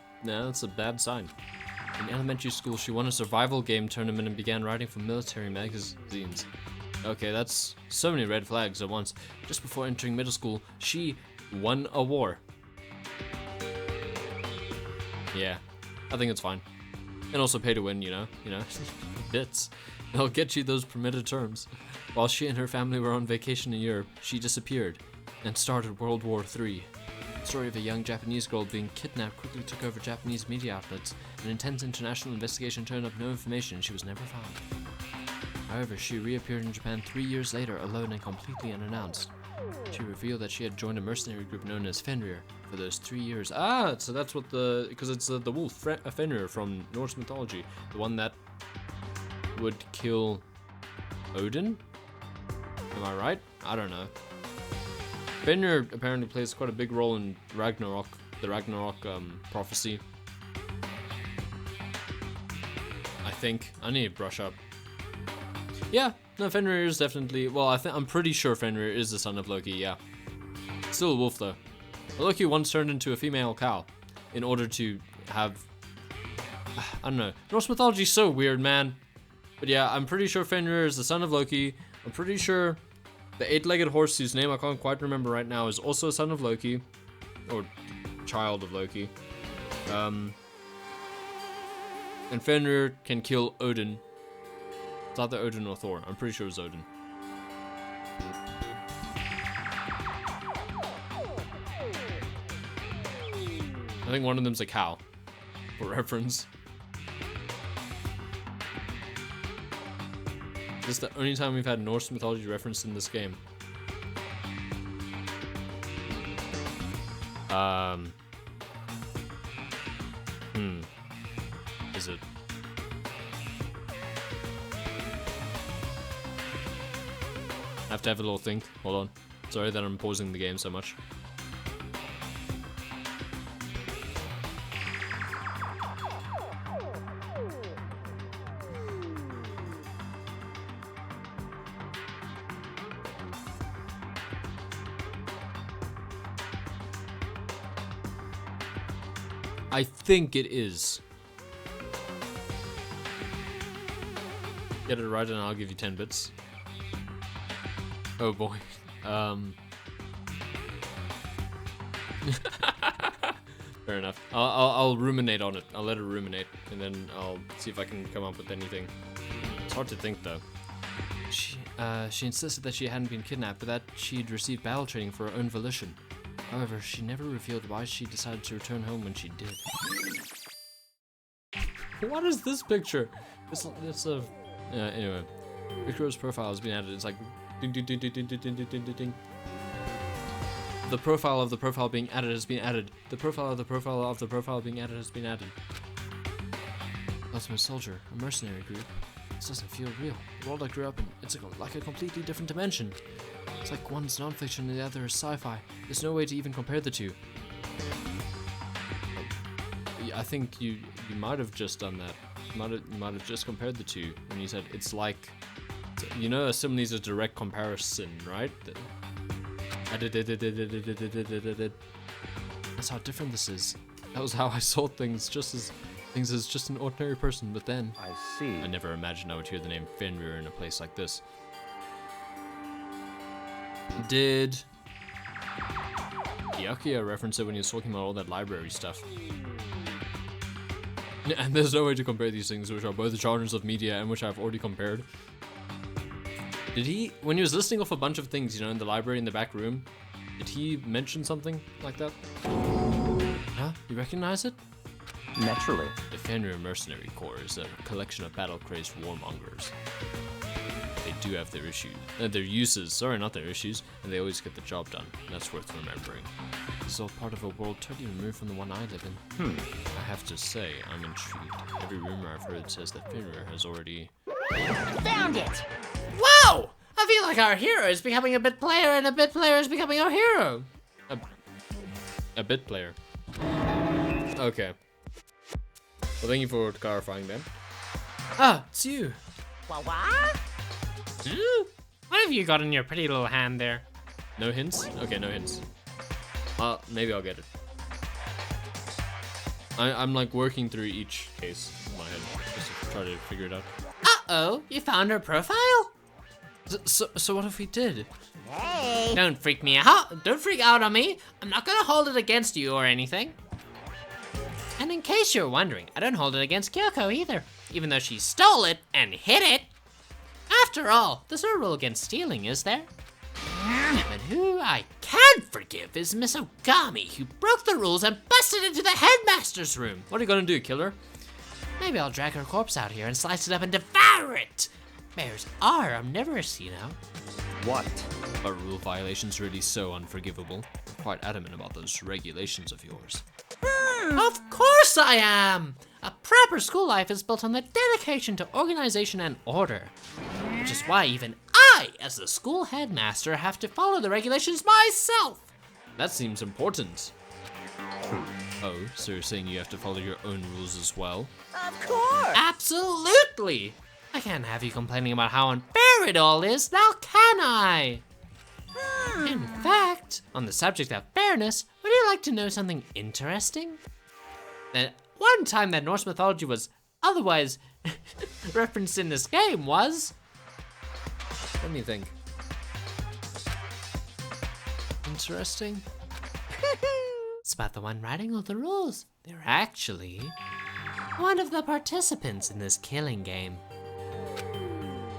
a bad sign. In elementary school, she won a survival game tournament and began writing for military magazines. Okay, that's so many red flags at once. Just before entering middle school, she... Won a war. Yeah, I think it's fine. And also pay to win, you know, bits. They'll get you those permitted terms. While she and her family were on vacation in Europe, she disappeared and started World War III. The story of a young Japanese girl being kidnapped quickly took over Japanese media outlets. An intense international investigation turned up no information and she was never found. However, she reappeared in Japan 3 years later, alone and completely unannounced. She revealed that she had joined a mercenary group known as Fenrir for those 3 years. Ah, so that's what because it's the wolf, Fenrir from Norse mythology. The one that would kill Odin? Am I right? I don't know. Fenrir apparently plays quite a big role in Ragnarok, the Ragnarok prophecy. I think. I need to brush up. Yeah, no, Fenrir is definitely... Well, I'm pretty sure Fenrir is the son of Loki, yeah. Still a wolf, though. Loki once turned into a female cow in order to have... I don't know. Norse mythology is so weird, man. But yeah, I'm pretty sure Fenrir is the son of Loki. I'm pretty sure the eight-legged horse, whose name I can't quite remember right now, is also a son of Loki. Or child of Loki. And Fenrir can kill Odin. It's either Odin or Thor. I'm pretty sure it's Odin. I think one of them's a cow, for reference. This is the only time we've had Norse mythology referenced in this game. Is it? I have to have a little think. Hold on. Sorry that I'm pausing the game so much. I think it is. Get it right and I'll give you 10 bits. Oh boy. Fair enough. I'll ruminate on it. I'll let it ruminate, and then I'll see if I can come up with anything. It's hard to think though. She insisted that she hadn't been kidnapped, but that she'd received battle training for her own volition. However, she never revealed why she decided to return home when she did. What is this picture? It's a... anyway. Rico's profile has been added. It's like... Ding, ding, ding, ding, ding, ding, ding, ding, ding, ding. The profile of the profile being added has been added. The profile of the profile of the profile being added has been added. Ultimate Soldier, a mercenary group. This doesn't feel real. The world I grew up in, it's like a completely different dimension. It's like one's non-fiction and the other is sci-fi. There's no way to even compare the two. I think you might have just done that. You might have just compared the two when you said it's like, you know, a simile is a direct comparison, right? That's how different this is. That was how I saw things, just an ordinary person. But then I see. I never imagined I would hear the name Fenrir in a place like this. Did Byakuya reference it when he was talking about all that library stuff? And there's no way to compare these things, which are both genres of media and which I've already compared. Did he, when he was listing off a bunch of things, you know, in the library in the back room, did he mention something like that? Huh? You recognize it? Naturally. The Fenrir Mercenary Corps is a collection of battle-crazed warmongers. They do have their issues, their uses, sorry, not their issues, and they always get the job done. That's worth remembering. This is all part of a world totally removed from the one I live in. I have to say, I'm intrigued. Every rumor I've heard says that Fenrir has already... Found it! Wow! I feel like our hero is becoming a bit player and a bit player is becoming our hero. A bit player. Okay. Well, thank you for clarifying that. Ah, it's you. What? What have you got in your pretty little hand there? No hints? Okay, no hints. Maybe I'll get it. I'm like working through each case in my head just to try to figure it out. Uh-oh, you found her profile? So what if we did? Hey! Don't freak me out. Don't freak out on me. I'm not gonna hold it against you or anything. And in case you're wondering, I don't hold it against Kyoko either, even though she stole it and hid it. After all, there's no rule against stealing, is there? But who I can't forgive is Miss Ogami, who broke the rules and busted into the headmaster's room. What are you gonna do, kill her? Maybe I'll drag her corpse out here and slice it up and devour it. Bears are omnivorous, you know. What? Are rule violations really so unforgivable? I'm quite adamant about those regulations of yours. Of course I am! A proper school life is built on the dedication to organization and order. Which is why even I, as the school headmaster, have to follow the regulations myself. That seems important. Oh, so you're saying you have to follow your own rules as well? Of course! Absolutely! I can't have you complaining about how unfair it all is, now can I? In fact, on the subject of fairness, would you like to know something interesting? That one time that Norse mythology was otherwise referenced in this game was... What do you think? Interesting? It's about the one writing all the rules. They're actually one of the participants in this killing game.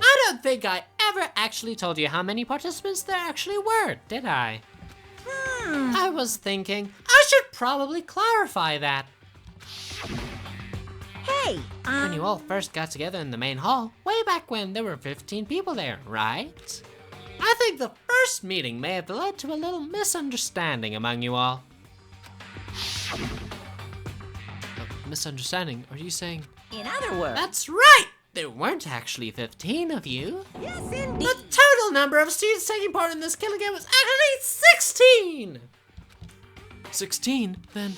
I don't think I ever actually told you how many participants there actually were, did I? I was thinking I should probably clarify that. Hey, When you all first got together in the main hall, way back when there were 15 people there, right? I think the first meeting may have led to a little misunderstanding among you all. Misunderstanding? Are you saying? in other words. That's right! There weren't actually 15 of you. Yes, indeed. The total number of students taking part in this killing game was actually 16! 16? Then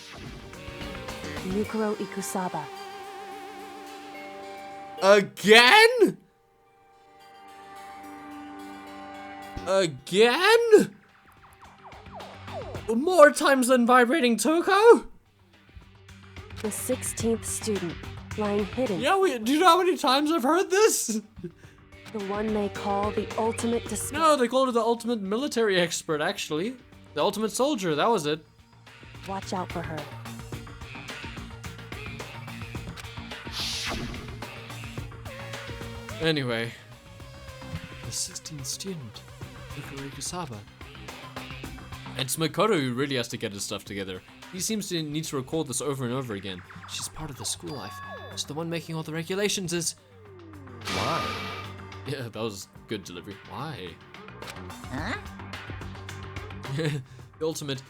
Nukuro Ikusaba. again? Again? More times than vibrating Toko? The 16th student, lying hidden. Yeah, do you know how many times I've heard this? The one they call the ultimate despair. No, they called her the ultimate military expert, actually. The ultimate soldier, that was it. Watch out for her. Anyway, the 16th student, Nukuro Ikusaba. It's Makoto who really has to get his stuff together. He seems to need to record this over and over again. She's part of the school life. So the one making all the regulations is... Why? Yeah, that was good delivery. Why? Huh? The ultimate...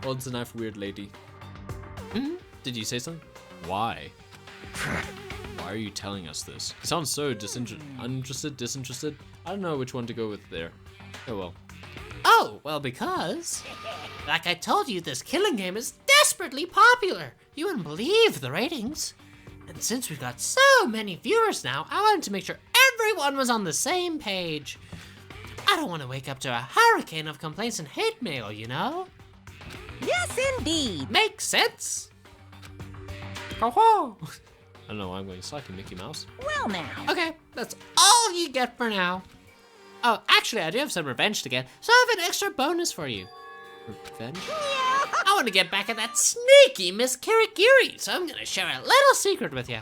Odds and knife weird lady. Did you say something? Why? Why are you telling us this? It sounds so uninterested, disinterested. I don't know which one to go with there. Oh well. Oh, well, because, like I told you, this killing game is desperately popular. You wouldn't believe the ratings. And since we've got so many viewers now, I wanted to make sure everyone was on the same page. I don't want to wake up to a hurricane of complaints and hate mail, you know? Yes, indeed. Makes sense? Ho-ho! I don't know why I'm going slightly Mickey Mouse. Well, now. Okay, that's all you get for now. Oh, actually, I do have some revenge to get, so I have an extra bonus for you. Revenge? I want to get back at that sneaky Miss Kirigiri, so I'm gonna share a little secret with you.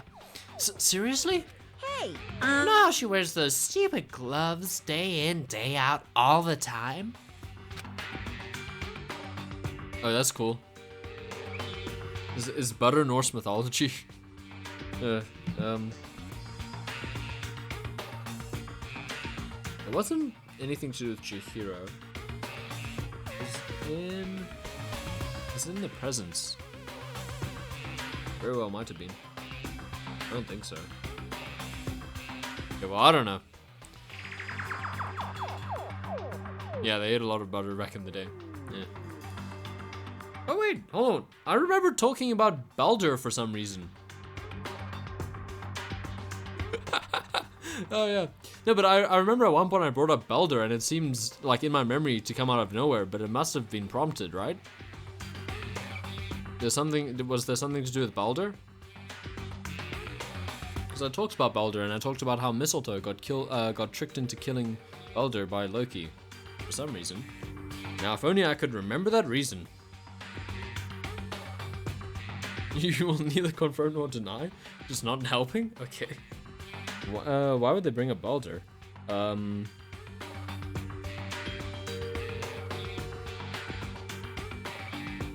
Seriously? Hey, You know how she wears those stupid gloves day in, day out, all the time? Oh, that's cool. Is butter Norse mythology? It wasn't anything to do with Chihiro. It's in the presence. Very well might have been. I don't think so. Yeah, well, I don't know. Yeah, they ate a lot of butter back in the day. Yeah. Oh wait, hold on. I remember talking about Baldur for some reason. Oh yeah. No, but I remember at one point I brought up Baldur and it seems like in my memory to come out of nowhere, but it must have been prompted, right? Was there something to do with Baldur? Because I talked about Baldur and I talked about how Mistletoe got tricked into killing Baldur by Loki for some reason. Now, if only I could remember that reason. You will neither confirm nor deny? Just not helping? Okay. Why would they bring up Baldur? I don't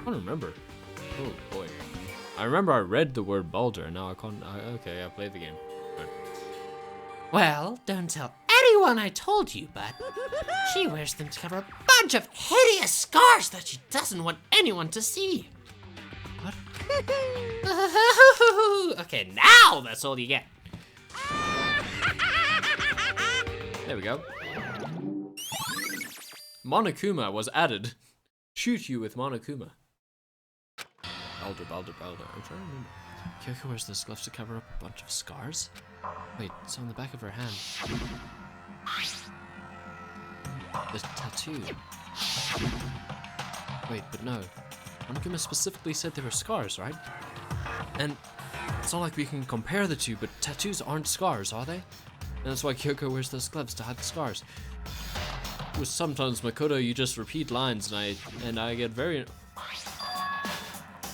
remember. Oh boy. I remember I read the word Baldur, and now I can't. Okay, I played the game. Right. Well, don't tell anyone I told you, but she wears them to cover a bunch of hideous scars that she doesn't want anyone to see. What? Okay, now that's all you get. There we go. Monokuma was added. Shoot you with Monokuma. Balder. I'm trying to remember. Kyoko wears those gloves to cover up a bunch of scars? Wait, it's on the back of her hand. The tattoo. Wait, but no. Monokuma specifically said they were scars, right? And it's not like we can compare the two, but tattoos aren't scars, are they? And that's why Kyoko wears those gloves to hide the scars. With sometimes Makoto, you just repeat lines, and I get very.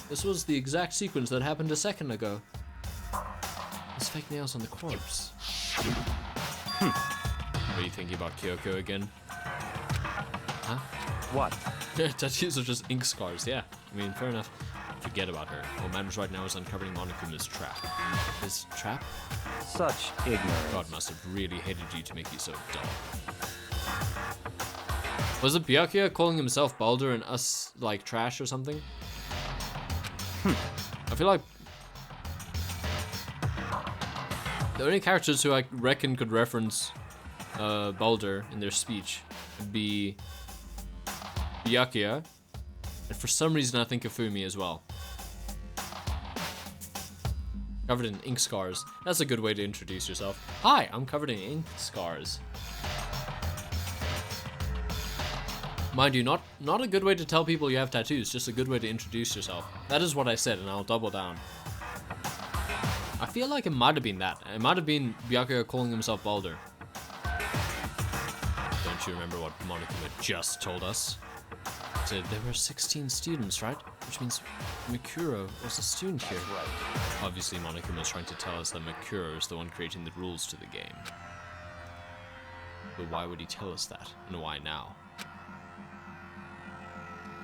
This was the exact sequence that happened a second ago. There's fake nails on the corpse. What are you thinking about Kyoko again? Huh? What? Tattoos are just ink scars, yeah. I mean, fair enough. Forget about her. What matters right now is uncovering Monokuma's trap. His trap? Such ignorance. God must have really hated you to make you so dull. Was it Byakuya calling himself Balder and us, like, trash or something? I feel like the only characters who I reckon could reference Balder in their speech would be Byakuya, and for some reason I think of Fumi as well. Covered in ink scars. That's a good way to introduce yourself. Hi, I'm covered in ink scars. Mind you, not a good way to tell people you have tattoos, just a good way to introduce yourself. That is what I said, and I'll double down. I feel like it might have been that. It might have been Byakuya calling himself Balder. Don't you remember what Monokuma just told us? It said there were 16 students, right? Which means Mikuro was a student here. Right. Obviously, Monokuma is trying to tell us that Mikuro is the one creating the rules to the game. But why would he tell us that? And why now?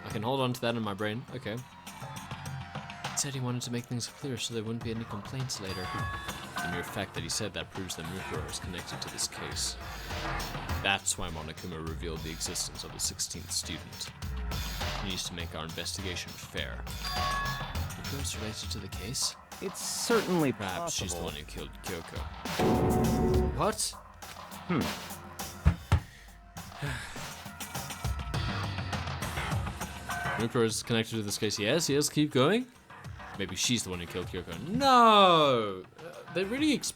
I can hold on to that in my brain. Okay. He said he wanted to make things clear so there wouldn't be any complaints later. The mere fact that he said that proves that Mikuro is connected to this case. That's why Monokuma revealed the existence of the 16th student. He needs to make our investigation fair. Mikuro's related to the case? It's certainly Perhaps possible. she's the one who killed Kyoko. What? Mikuro is connected to this case. Yes, keep going. Maybe she's the one who killed Kyoko. No! They really it's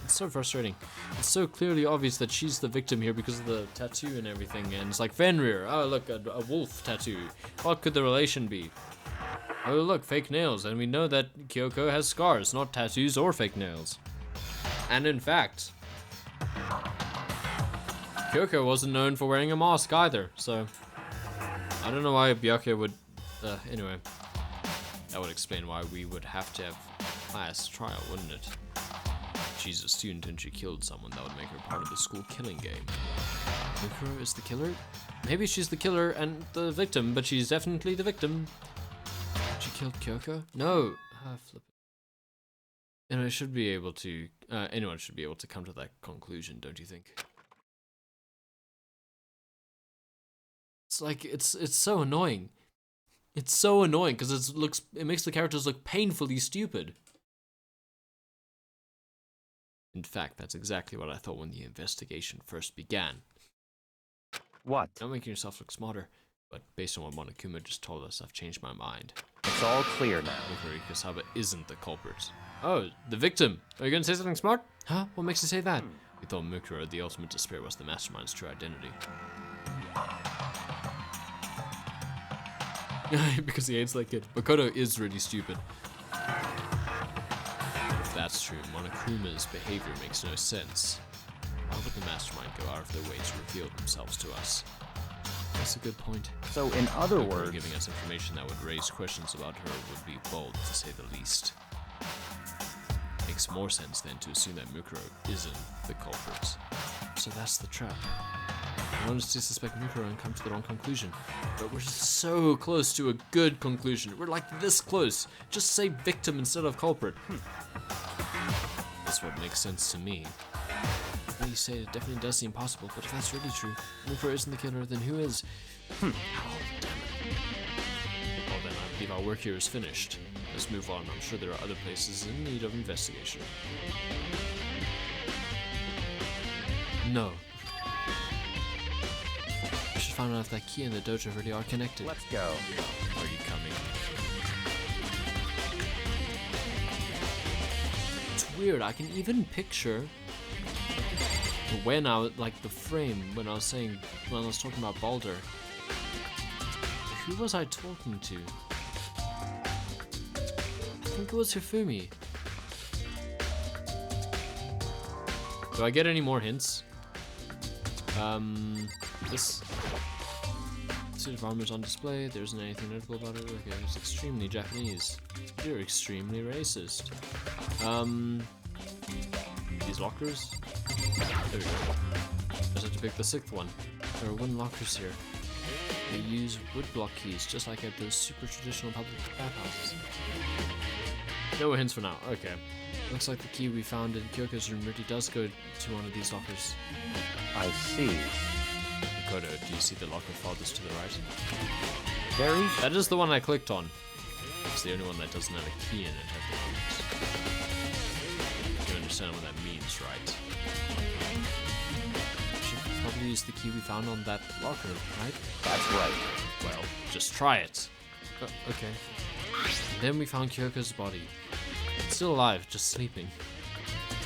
so frustrating. It's so clearly obvious that she's the victim here because of the tattoo and everything. And it's like Fenrir. Oh, look, a wolf tattoo. What could the relation be? Oh, look, fake nails. And we know that Kyoko has scars, not tattoos or fake nails. And in fact, Kyoko wasn't known for wearing a mask either, so I don't know why Byakuya would. Anyway, that would explain why we would have to have class trial, wouldn't it? She's a student and she killed someone. That would make her part of the school killing game. Mikuro is the killer? Maybe she's the killer and the victim, but she's definitely the victim. She killed Kyoko? No. Flip. You know, should be able to. Anyone should be able to come to that conclusion, don't you think? It's like it's so annoying. It's so annoying because it makes the characters look painfully stupid. In fact, that's exactly what I thought when the investigation first began. What? Not making yourself look smarter, but based on what Monokuma just told us, I've changed my mind. It's all clear now. Mikuro Ikusawa isn't the culprit. Oh, the victim. Are you gonna say something smart? Huh? What makes you say that? We thought Mikuro, the ultimate despair, was the mastermind's true identity. Because he hates that kid. Makoto is really stupid. If that's true, Monokuma's behavior makes no sense. Why would the mastermind go out of their way to reveal themselves to us? That's a good point. So, in other Mikuro words, giving us information that would raise questions about her would be bold, to say the least. Makes more sense then to assume that Mikuro isn't the culprit. So that's the trap. I wanted to suspect Mikuro and come to the wrong conclusion. But we're so close to a good conclusion. We're like this close. Just say victim instead of culprit. That's what makes sense to me. What you say, it definitely does seem possible, but if that's really true, and if Ro isn't the killer, then who is? Oh, damn it. Well then, I believe our work here is finished. Let's move on. I'm sure there are other places in need of investigation. No. I should find out if that key and the dojo really are connected. Let's go. Are you coming? It's weird, I can even picture when I was, like, the frame when I was talking about Baldur. Who was I talking to? I think it was Hifumi. Do I get any more hints? This suit of armor is on display. There isn't anything notable about it. Okay, it's extremely Japanese. You're extremely racist. These lockers? There we go. Just have to pick the 6th one. There are wooden lockers here. They use woodblock keys, just like at those super traditional public bathhouses. No hints for now. Okay. Looks like the key we found in Kyoko's room really does go to one of these lockers. I see. Kodo, do you see the locker farthest to the right? Very That is the one I clicked on. It's the only one that doesn't have a key in it at the moment. You understand what that means, right? Should probably use the key we found on that locker, right? That's right. Well, just try it. Okay. Then we found Kyoko's body. Still alive, just sleeping.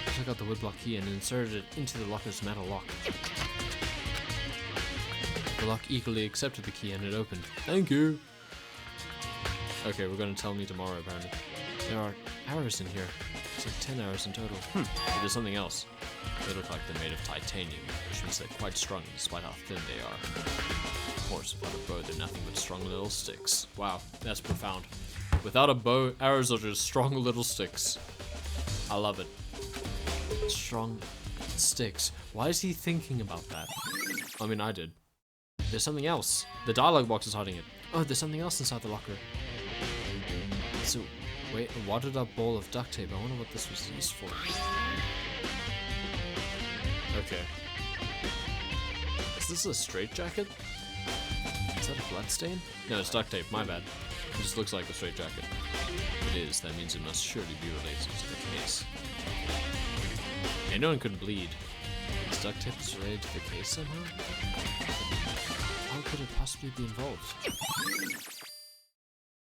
I took out the woodblock key and inserted it into the locker's metal lock. The lock eagerly accepted the key and it opened. Thank you! Okay, we're gonna tell me tomorrow, apparently. There are arrows in here. It's like 10 arrows in total. But there's something else. They look like they're made of titanium, which means they're quite strong despite how thin they are. Of course, without a bow, they're nothing but strong little sticks. Wow, that's profound. Without a bow, arrows are just strong little sticks. I love it. Strong sticks. Why is he thinking about that? I mean, I did. There's something else. The dialogue box is hiding it. Oh, there's something else inside the locker. So, wait, a wadded up ball of duct tape. I wonder what this was used for. Okay. Is this a straitjacket? Is that a bloodstain? No, it's duct tape, my bad. It just looks like a straitjacket. If it is, that means it must surely be related to the case. Anyone could bleed. Is duct tape related to the case somehow? How could it possibly be involved?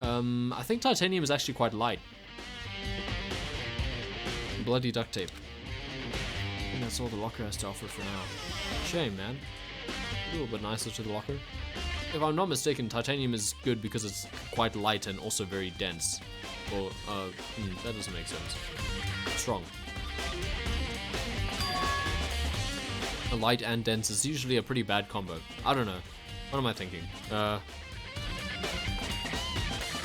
I think titanium is actually quite light. Bloody duct tape. I think that's all the locker has to offer for now. Shame, man. A little bit nicer to the locker. If I'm not mistaken, titanium is good because it's quite light and also very dense. Well, that doesn't make sense. Strong. Light and dense is usually a pretty bad combo. I don't know. What am I thinking?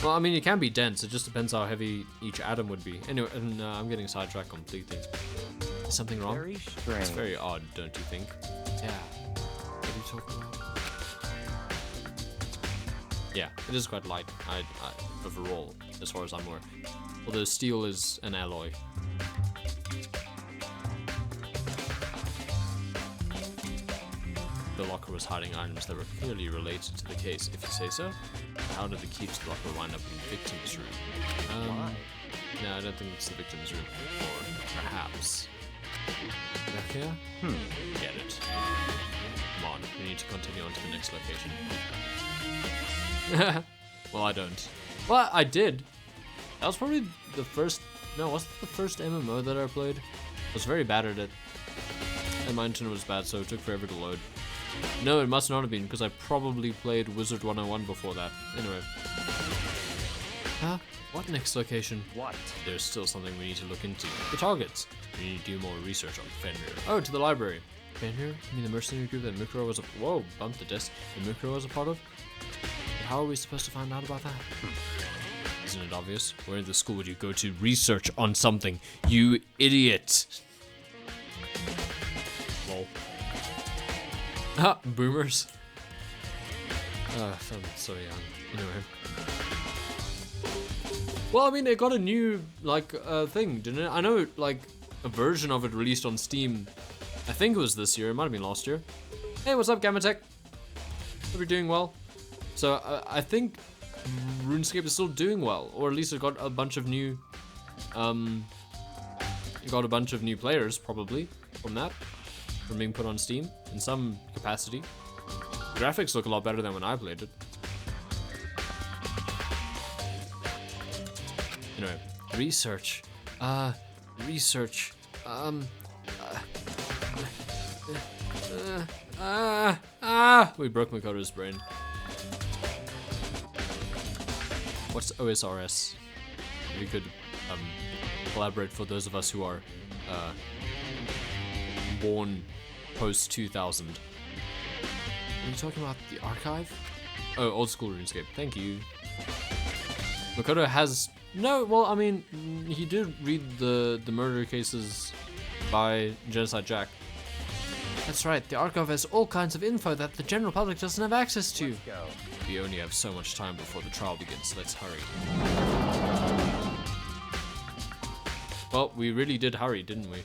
Well, I mean, it can be dense. It just depends how heavy each atom would be. Anyway, I'm getting sidetracked completely. Is something wrong? Very strange. It's very odd, don't you think? Yeah. What are you talking about? Yeah, it is quite light, overall, as far as I'm aware. Although steel is an alloy. The locker was hiding items that were clearly related to the case, if you say so. How did the key to the locker wind up in the victim's room? No, I don't think it's the victim's room. Or perhaps... Back here? Get it. Come on, we need to continue on to the next location. Well, I don't. Well, I did. That was probably the first... No, wasn't it the first MMO that I played? I was very bad at it. And my internet was bad, so it took forever to load. No, it must not have been, because I probably played Wizard 101 before that. Anyway. Huh? What next location? What? There's still something we need to look into. The targets. We need to do more research on Fenrir. Oh, to the library. Fenrir? You mean the mercenary group that Mukuro was a... Whoa, bumped the desk. That Mukuro was a part of? But how are we supposed to find out about that? Isn't it obvious? Where in the school would you go to research on something? You idiot! Lol. Ah, boomers. I felt so young. Anyway. Well, I mean, it got a new, like, thing, didn't it? I know, like, a version of it released on Steam I think it was this year. It might have been last year. Hey, what's up, Gamatech? Hope you're doing well. So I think RuneScape is still doing well, or at least it got a bunch of new, it got a bunch of new players probably from that, from being put on Steam in some capacity. The graphics look a lot better than when I played it. Anyway, research. We broke Makoto's brain. What's OSRS? We could collaborate for those of us who are born post 2000. Are you talking about the archive? Oh, old school RuneScape. Thank you. Makoto has no. Well, I mean, he did read the murder cases by Genocide Jack. That's right. The archive has all kinds of info that the general public doesn't have access to. Let's go. We only have so much time before the trial begins. Let's hurry. Well, we really did hurry, didn't we?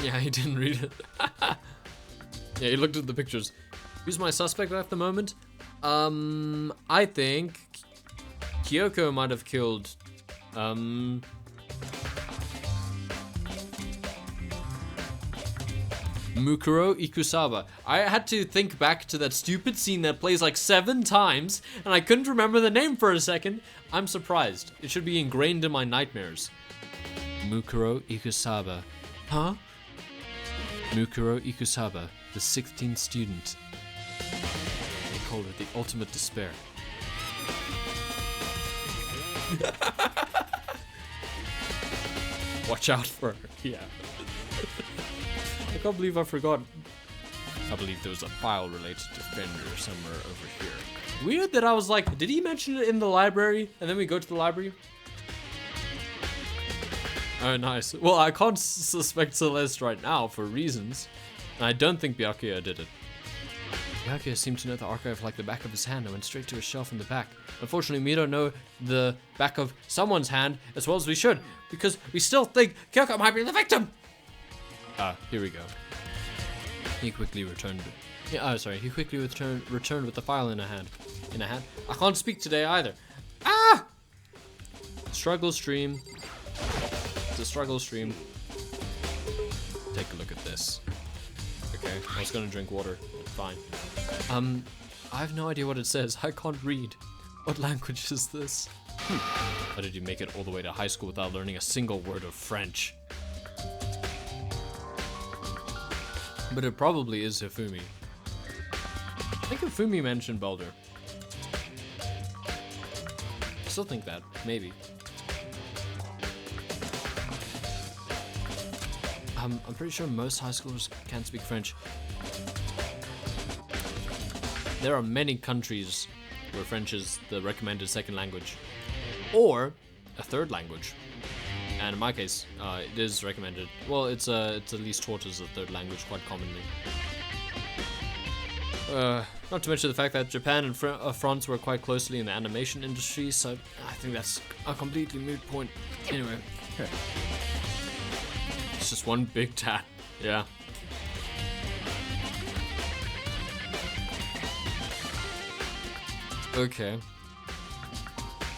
Yeah, he didn't read it. Yeah, he looked at the pictures. Who's my suspect at the moment? I think Kyoko might have killed Mukuro Ikusaba. I had to think back to that stupid scene that plays like 7 times, and I couldn't remember the name for a second. I'm surprised. It should be ingrained in my nightmares. Mukuro Ikusaba. Huh? Mukuro Ikusaba, the 16th student. They called her the ultimate despair. Watch out for her, yeah. I can't believe I forgot. I believe there was a file related to Fender somewhere over here. Weird that I was like, did he mention it in the library? And then we go to the library. Oh, nice. Well, I can't suspect Celeste right now for reasons. And I don't think Byakuya did it. Byakuya seemed to know the archive like the back of his hand and went straight to a shelf in the back. Unfortunately, we don't know the back of someone's hand as well as we should, because we still think Kyoko might be the victim! Here we go. He quickly returned. Yeah, he quickly returned with the file in a hand. I can't speak today either. Ah! Struggle stream. It's a struggle stream. Take a look at this. Okay, I was gonna drink water. Fine. I have no idea what it says. I can't read. What language is this? How did you make it all the way to high school without learning a single word of French? But it probably is Hifumi. I think Hifumi mentioned Baldur. I still think that. Maybe. I'm pretty sure most high schoolers can't speak French. There are many countries where French is the recommended second language. Or a third language. And in my case, it is recommended. Well, it's at least taught as a third language quite commonly. Not to mention the fact that Japan and France were quite closely in the animation industry, so I think that's a completely moot point. Anyway, it's just one big tat. Yeah. Okay.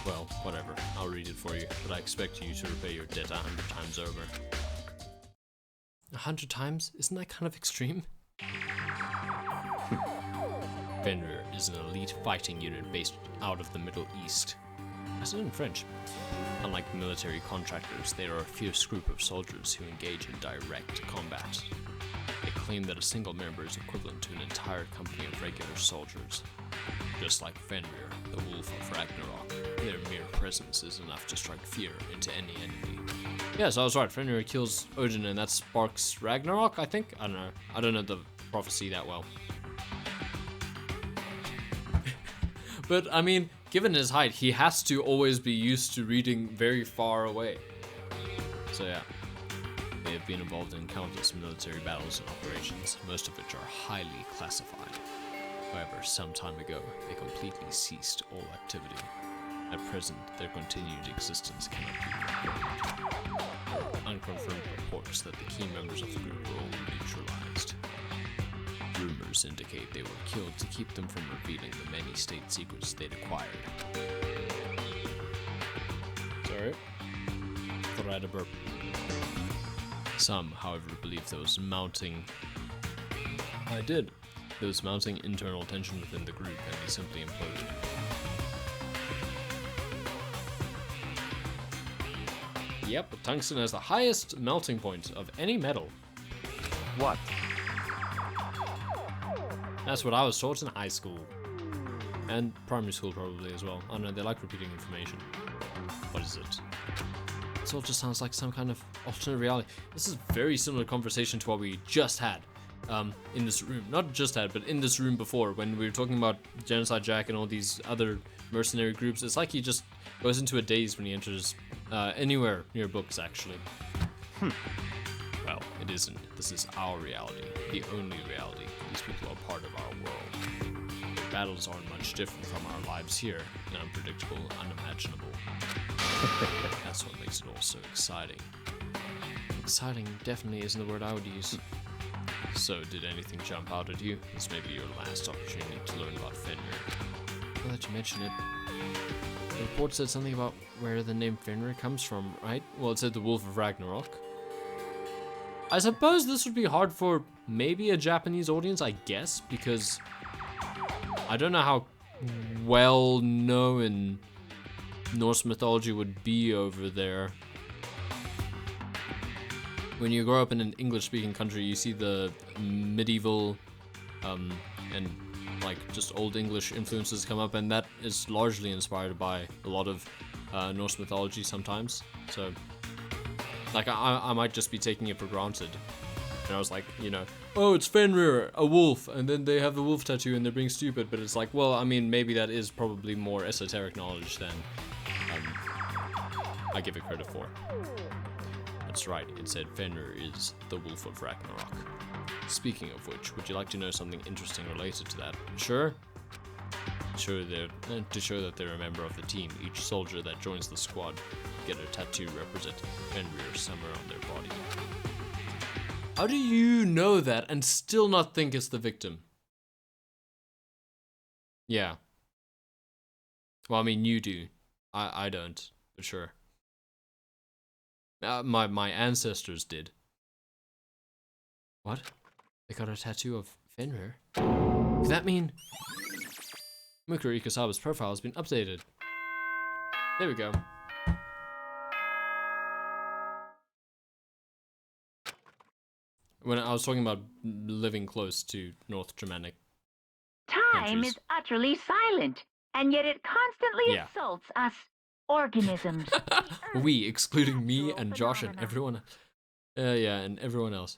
Well, whatever. I'll read it for you, but I expect you to repay your debt 100 times over. 100 times? Isn't that kind of extreme? Fenrir is an elite fighting unit based out of the Middle East. I said in French. Unlike military contractors, they are a fierce group of soldiers who engage in direct combat. They claim that a single member is equivalent to an entire company of regular soldiers. Just like Fenrir, the wolf of Ragnarok, their mere presence is enough to strike fear into any enemy. Yes, I was right. Fenrir kills Odin and that sparks Ragnarok, I think? I don't know. I don't know the prophecy that well. But, I mean, given his height, he has to always be used to reading very far away. So yeah. They have been involved in countless military battles and operations, most of which are highly classified. However, some time ago, they completely ceased all activity. At present, their continued existence cannot be confirmed. Unconfirmed reports that the key members of the group were all neutralized. Rumors indicate they were killed to keep them from revealing the many state secrets they'd acquired. Sorry. Thought I had a burp. Some, however, believe there was mounting... I did. There was mounting internal tension within the group and they simply imploded. Yep, tungsten has the highest melting point of any metal. What? That's what I was taught in high school. And primary school probably as well. I don't know, they like repeating information. What is it? This all just sounds like some kind of alternate reality. This is a very similar conversation to what we just had in this room. Not just had, but in this room before when we were talking about Genocide Jack and all these other mercenary groups. It's like he just goes into a daze when he enters anywhere near books, actually. Well, it isn't. This is our reality, the only reality. These people are part of our world. Battles aren't much different from our lives here, and unpredictable, unimaginable. That's what makes it all so exciting. Exciting definitely isn't the word I would use. So, did anything jump out at you? This may be your last opportunity to learn about Fenrir. Now that you mention it, the report said something about where the name Fenrir comes from, right? Well, it said the Wolf of Ragnarok. I suppose this would be hard for maybe a Japanese audience, I guess, because I don't know how well known Norse mythology would be over there. When you grow up in an English-speaking country, you see the medieval and like just old English influences come up, and that is largely inspired by a lot of Norse mythology sometimes. So, like, I might just be taking it for granted. And I was like, you know, oh, it's Fenrir, a wolf, and then they have the wolf tattoo and they're being stupid, but it's like, well, I mean, maybe that is probably more esoteric knowledge than I give it credit for. That's right, it said Fenrir is the Wolf of Ragnarok. Speaking of which, would you like to know something interesting related to that? Sure? To show that they're a member of the team, each soldier that joins the squad get a tattoo representing Fenrir somewhere on their body. How do you know that and still not think it's the victim? Yeah. Well, I mean, you do. I don't, but sure. My ancestors did. What? They got a tattoo of Fenrir? Does that mean Mukuro Ikasawa's profile has been updated? There we go. When I was talking about living close to North Germanic Time countries. is utterly silent, and yet it constantly Yeah. insults us organisms. We, excluding me Natural and Josh and phenomena. everyone. Yeah, and everyone else.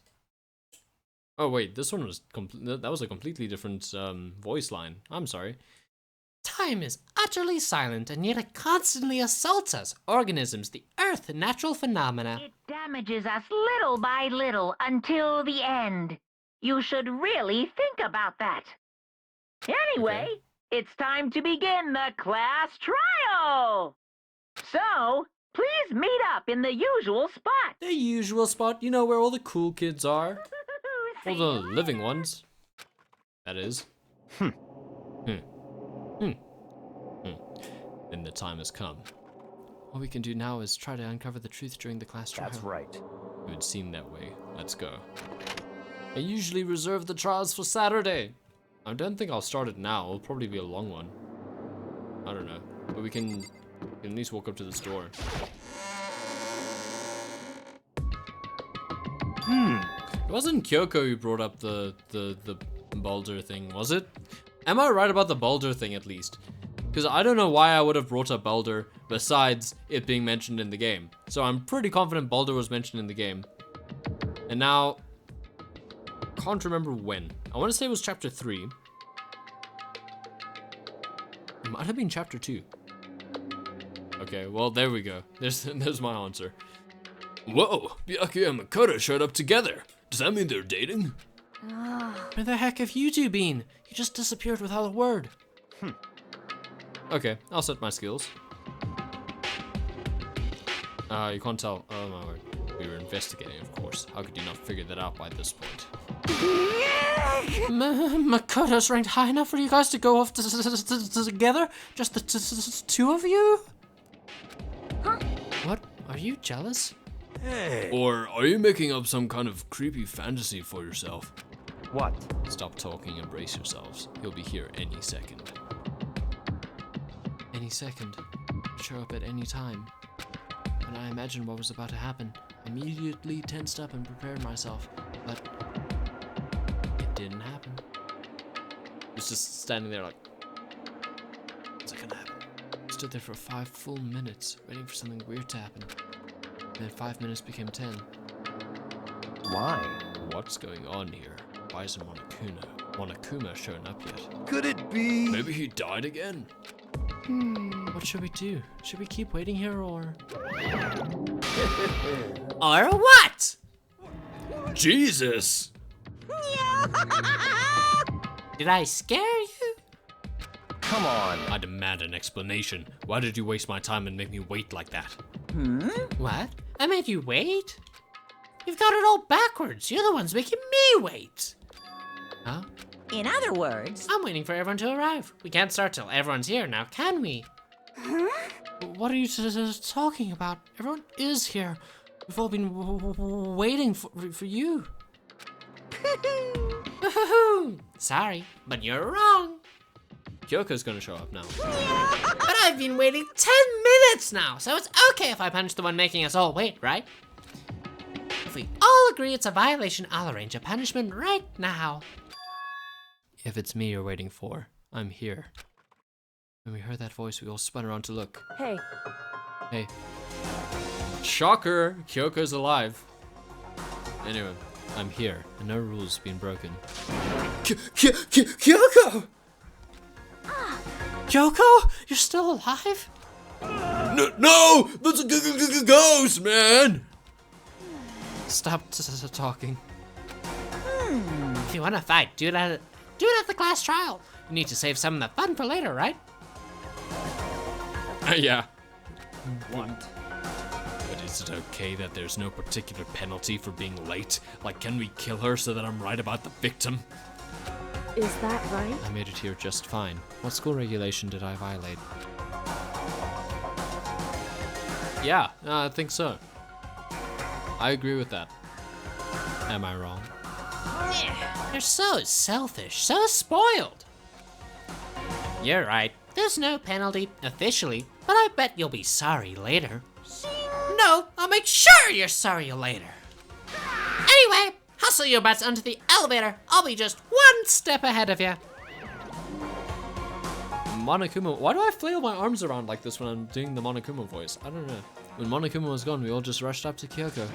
Oh wait, this one was that was a completely different voice line. I'm sorry. Time is utterly silent, and yet it constantly assaults us, organisms, the earth, and natural phenomena. It damages us little by little until the end. You should really think about that. Anyway, Okay. it's time to begin the class trial. So, please meet up in the usual spot. The usual spot, you know, where all the cool kids are. All See the you living ones. That is. Then the time has come. All we can do now is try to uncover the truth during the class trial. That's right. It would seem that way. Let's go. I usually reserve the trials for Saturday. I don't think I'll start it now. It'll probably be a long one. I don't know. But we can at least walk up to this door. It wasn't Kyoko who brought up the boulder thing, was it? Am I right about the boulder thing at least? Because I don't know why I would have brought up Baldur besides it being mentioned in the game. So I'm pretty confident Baldur was mentioned in the game. And now, can't remember when. I want to say it was chapter 3. It might have been chapter 2. Okay, well there we go. There's my answer. Whoa, Byakuya and Makoto showed up together. Does that mean they're dating? Where the heck have you two been? You just disappeared without a word. Okay, I'll set my skills. You can't tell. Oh my word. We were investigating, of course. How could you not figure that out by this point? Makoto's ranked high enough for you guys to go off together? Just the two of you? What? Are you jealous? Hey. Or are you making up some kind of creepy fantasy for yourself? What? Stop talking and brace yourselves. He'll be here any second. Any second. Show up at any time. When I imagined what was about to happen, I immediately tensed up and prepared myself. But it didn't happen. He was just standing there like, what's it gonna happen? Stood there for 5 full minutes, waiting for something weird to happen. And then 5 minutes became 10. Why? What's going on here? Why isn't Monokuma showing up yet? Could it be? Maybe he died again? What should we do? Should we keep waiting here or? Or what? Jesus! Did I scare you? Come on. I demand an explanation. Why did you waste my time and make me wait like that? What? I made you wait? You've got it all backwards. You're the ones making me wait. Huh? In other words, I'm waiting for everyone to arrive. We can't start till everyone's here now, can we? What are you talking about? Everyone is here. We've all been waiting for you. Sorry, but you're wrong. Kyoko's gonna show up now. But I've been waiting 10 minutes now, so it's okay if I punch the one making us all wait, right? If we all agree it's a violation, I'll arrange a punishment right now. If it's me you're waiting for, I'm here. When we heard that voice, we all spun around to look. Hey, Hey. Shocker! Kyoko's alive. Anyway, I'm here, and no rules being broken. Kyoko! Kyoko, you're still alive? No! That's a ghost, man! Stop talking. If you want to fight, do it at the class trial. You need to save some of the fun for later, right? Yeah. What? But is it okay that there's no particular penalty for being late? Like, can we kill her so that I'm right about the victim? is that right? I made it here just fine. What school regulation did I violate? Yeah, I think so. I agree with that. Am I wrong? You're so selfish, so spoiled. You're right. There's no penalty officially, but I bet you'll be sorry later. No, I'll make sure you're sorry later. Anyway, hustle your butts onto the elevator. I'll be just one step ahead of you. Monokuma, why do I flail my arms around like this when I'm doing the Monokuma voice? I don't know. When Monokuma was gone, we all just rushed up to Kyoko.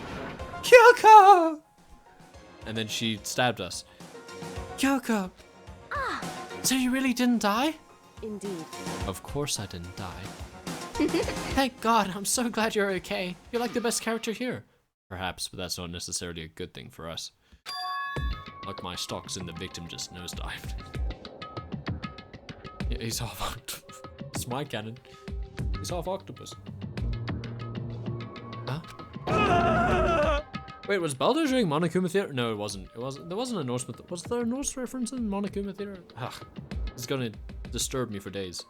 Kyoko! And then she stabbed us. Kyoko! So you really didn't die? Indeed. Of course I didn't die. Thank God, I'm so glad you're okay. You're like the best character here. Perhaps, but that's not necessarily a good thing for us. Like my stocks and the victim just nosedived. Yeah, he's half octopus. It's my cannon. He's half octopus. Huh? Wait, was Baldur doing Monokuma Theater? No, it wasn't. It wasn't. There wasn't a Norse. Was there a Norse reference in Monokuma Theater? Ugh. It's gonna disturb me for days.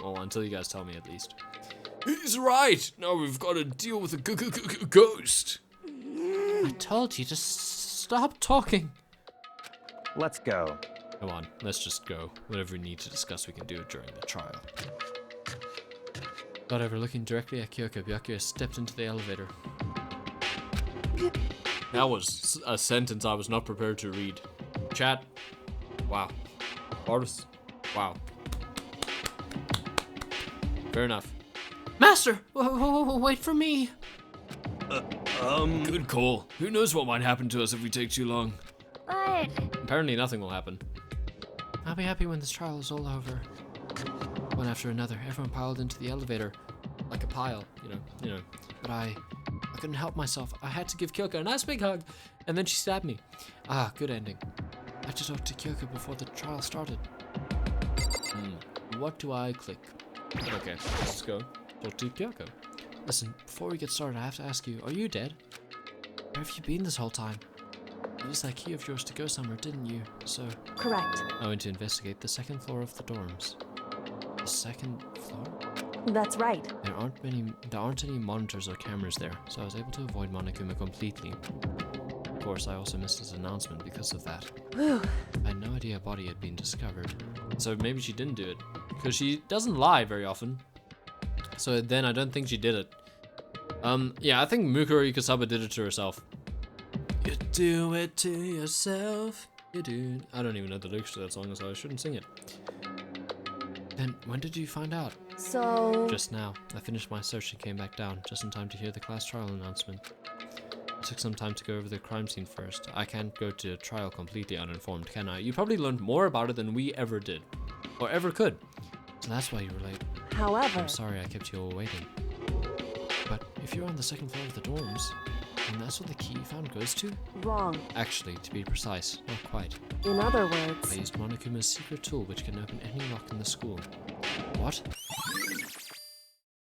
Well, until you guys tell me at least. He's right. Now we've got to deal with a ghost. I told you to stop talking. Let's go. Come on, let's just go. Whatever we need to discuss, we can do it during the trial. Whatever, looking directly at Kyoko, Byakuya stepped into the elevator. That was a sentence I was not prepared to read. Chat. Wow. Artists. Wow. Fair enough. Master, wait for me. Good call. Who knows what might happen to us if we take too long? But Apparently nothing will happen. I'll be happy when this trial is all over. One after another, everyone piled into the elevator. Like a pile, you know. But I couldn't help myself. I had to give Kyoko a nice big hug, and then she stabbed me. Ah, good ending. I just talked to Kyoko before the trial started. What do I click? Okay, let's go. Talk to Kyoko. Listen, before we get started, I have to ask you, are you dead? Where have you been this whole time? You used that key of yours to go somewhere, didn't you? So... Correct. I went to investigate the second floor of the dorms. The second floor? That's right. There aren't any monitors or cameras there, so I was able to avoid Monokuma completely. Of course, I also missed his announcement because of that. Whew. I had no idea a body had been discovered. So maybe she didn't do it. Because she doesn't lie very often. So then I don't think she did it. Yeah, I think Mukuro Ikasaba did it to herself. You do it to yourself. You do. I don't even know the lyrics to that song, so I shouldn't sing it. Then, when did you find out? So... Just now. I finished my search and came back down, just in time to hear the class trial announcement. It took some time to go over the crime scene first. I can't go to a trial completely uninformed, can I? You probably learned more about it than we ever did. Or ever could. So that's why you were late. However... I'm sorry I kept you all waiting. But if you're on the second floor of the dorms, then that's what the key you found goes to? Wrong. Actually, to be precise, not quite. In other I words... used Monokuma's secret tool which can open any lock in the school. What?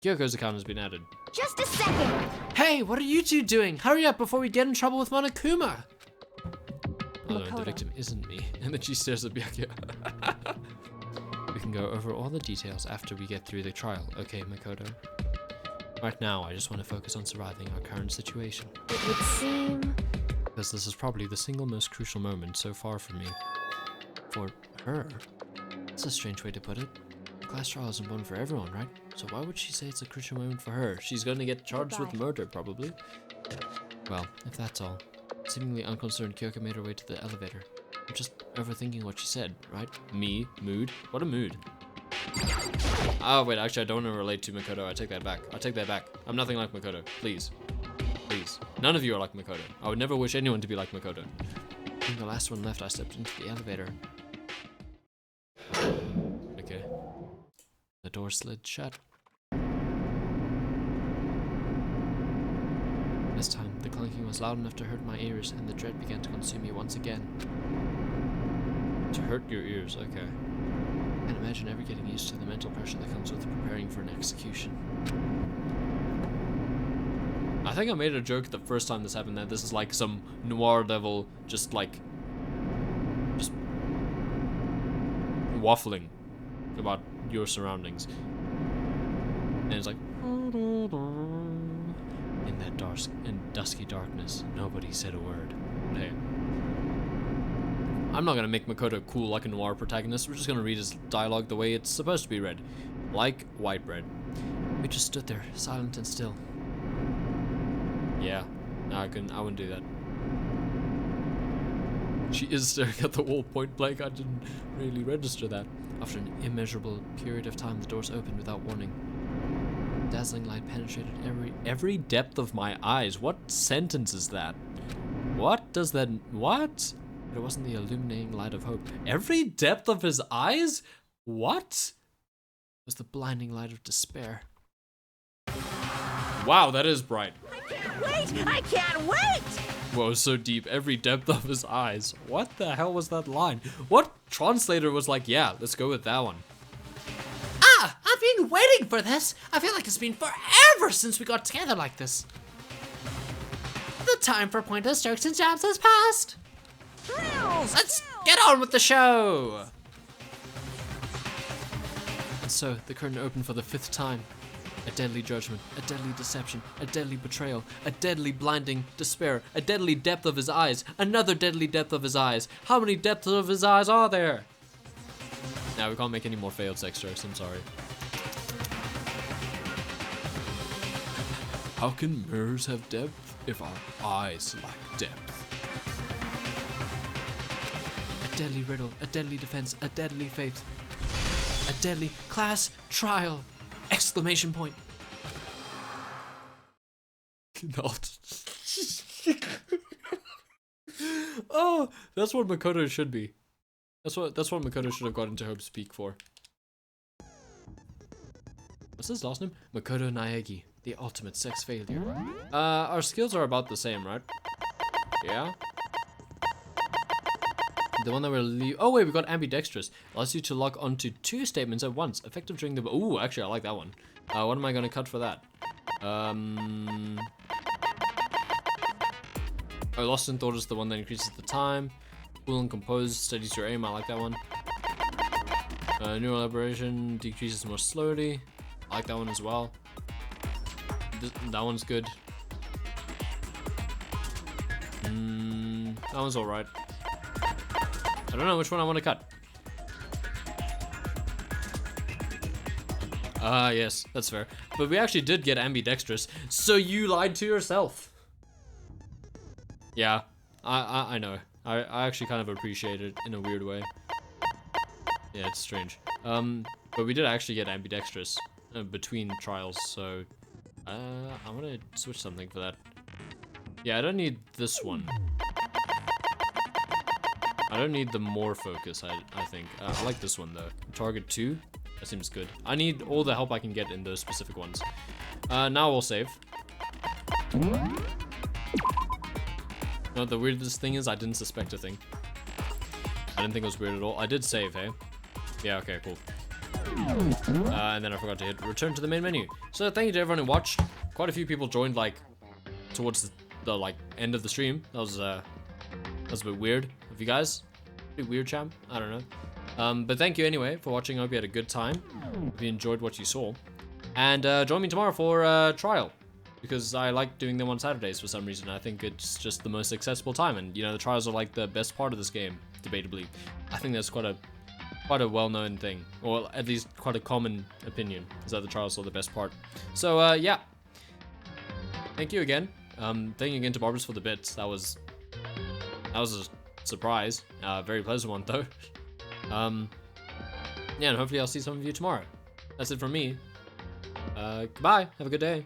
Kyoko's account has been added. Just a second. Hey, what are you two doing? Hurry up before we get in trouble with Monokuma! Oh no, the Makoto. victim isn't me. And then she stares at Byakuya. We can go over all the details after we get through the trial, okay, Makoto? Right now, I just want to focus on surviving our current situation. It would seem... Because this is probably the single most crucial moment so far for me. For her? That's a strange way to put it. The class trial isn't one for everyone, right? So why would she say it's a crucial moment for her? She's gonna get charged with Goodbye. murder, probably. Well, if that's all. Seemingly unconcerned, Kyoko made her way to the elevator. I'm just overthinking what she said, right? Me? Mood? What a mood. Oh, wait, actually, I don't want to relate to Makoto. I take that back. I take that back. I'm nothing like Makoto. Please. Please. None of you are like Makoto. I would never wish anyone to be like Makoto. Being the last one left, I stepped into the elevator. Okay. The door slid shut. This time, the clanking was loud enough to hurt my ears, and the dread began to consume me once again. To hurt your ears, okay. I can't imagine ever getting used to the mental pressure that comes with preparing for an execution. I think I made a joke the first time this happened that this is like some noir level, just waffling about your surroundings. And it's like in that dark and dusky darkness, nobody said a word. But hey, I'm not gonna make Makoto cool like a noir protagonist. We're just gonna read his dialogue the way it's supposed to be read, like white bread. We just stood there, silent and still. Yeah, no, I wouldn't do that. She is staring at the wall point blank. I didn't really register that. After an immeasurable period of time, the doors opened without warning. Dazzling light penetrated every depth of my eyes. What sentence is that? What does that... What? But it wasn't the illuminating light of hope. Every depth of his eyes? What? It was the blinding light of despair. Wow, that is bright. Wait! I can't wait! Whoa, so deep. Every depth of his eyes. What the hell was that line? What translator was like, yeah, let's go with that one? Ah, I've been waiting for this. I feel like it's been forever since we got together like this. The time for pointless strokes and jabs has passed. Let's get on with the show. And so, the curtain opened for the 5th time. A deadly judgment, a deadly deception, a deadly betrayal, a deadly blinding despair, a deadly depth of his eyes, another deadly depth of his eyes. How many depths of his eyes are there? Now we can't make any more failed sex jokes, I'm sorry. How can mirrors have depth if our eyes lack depth? A deadly riddle, a deadly defense, a deadly faith, a deadly class trial! Exclamation point. Oh, that's what Makoto should be. That's what Makoto should have got into Hope's Peak for. What's his last name? Makoto Naegi, the ultimate sex failure. Our skills are about the same, right? Yeah. The one that we're oh wait, we got ambidextrous. Allows you to lock onto 2 statements at once, effective during the. Ooh, actually, I like that one. What am I gonna cut for that? Oh, Lost in Thought is the one that increases the time. Cool and Composed steadies your aim. I like that one. Neural Elaboration decreases more slowly. I like that one as well. That one's good. That one's alright. I don't know which one I want to cut. Yes, that's fair. But we actually did get ambidextrous, so you lied to yourself. Yeah, I know. I actually kind of appreciate it in a weird way. Yeah, it's strange. But we did actually get ambidextrous between trials, so I'm gonna switch something for that. Yeah, I don't need this one. I don't need the more focus, I think. I like this one though. Target 2, that seems good. I need all the help I can get in those specific ones. Now we'll save. No, the weirdest thing is I didn't suspect a thing. I didn't think it was weird at all. I did save, hey? Yeah, okay, cool. And then I forgot to hit return to the main menu. So thank you to everyone who watched. Quite a few people joined like towards the like end of the stream. That was a bit weird of you guys. Pretty weird, champ. I don't know. But thank you anyway for watching. I hope you had a good time. Hope you enjoyed what you saw. And join me tomorrow for trial, because I like doing them on Saturdays for some reason. I think it's just the most accessible time, and you know the trials are like the best part of this game, debatably. I think that's quite a well-known thing, or at least quite a common opinion, is that the trials are the best part. So yeah, thank you again. Thank you again to Barbers for the bits. That was a surprise, very pleasant one though. Yeah, and hopefully I'll see some of you tomorrow. That's it from me. Goodbye. Have a good day.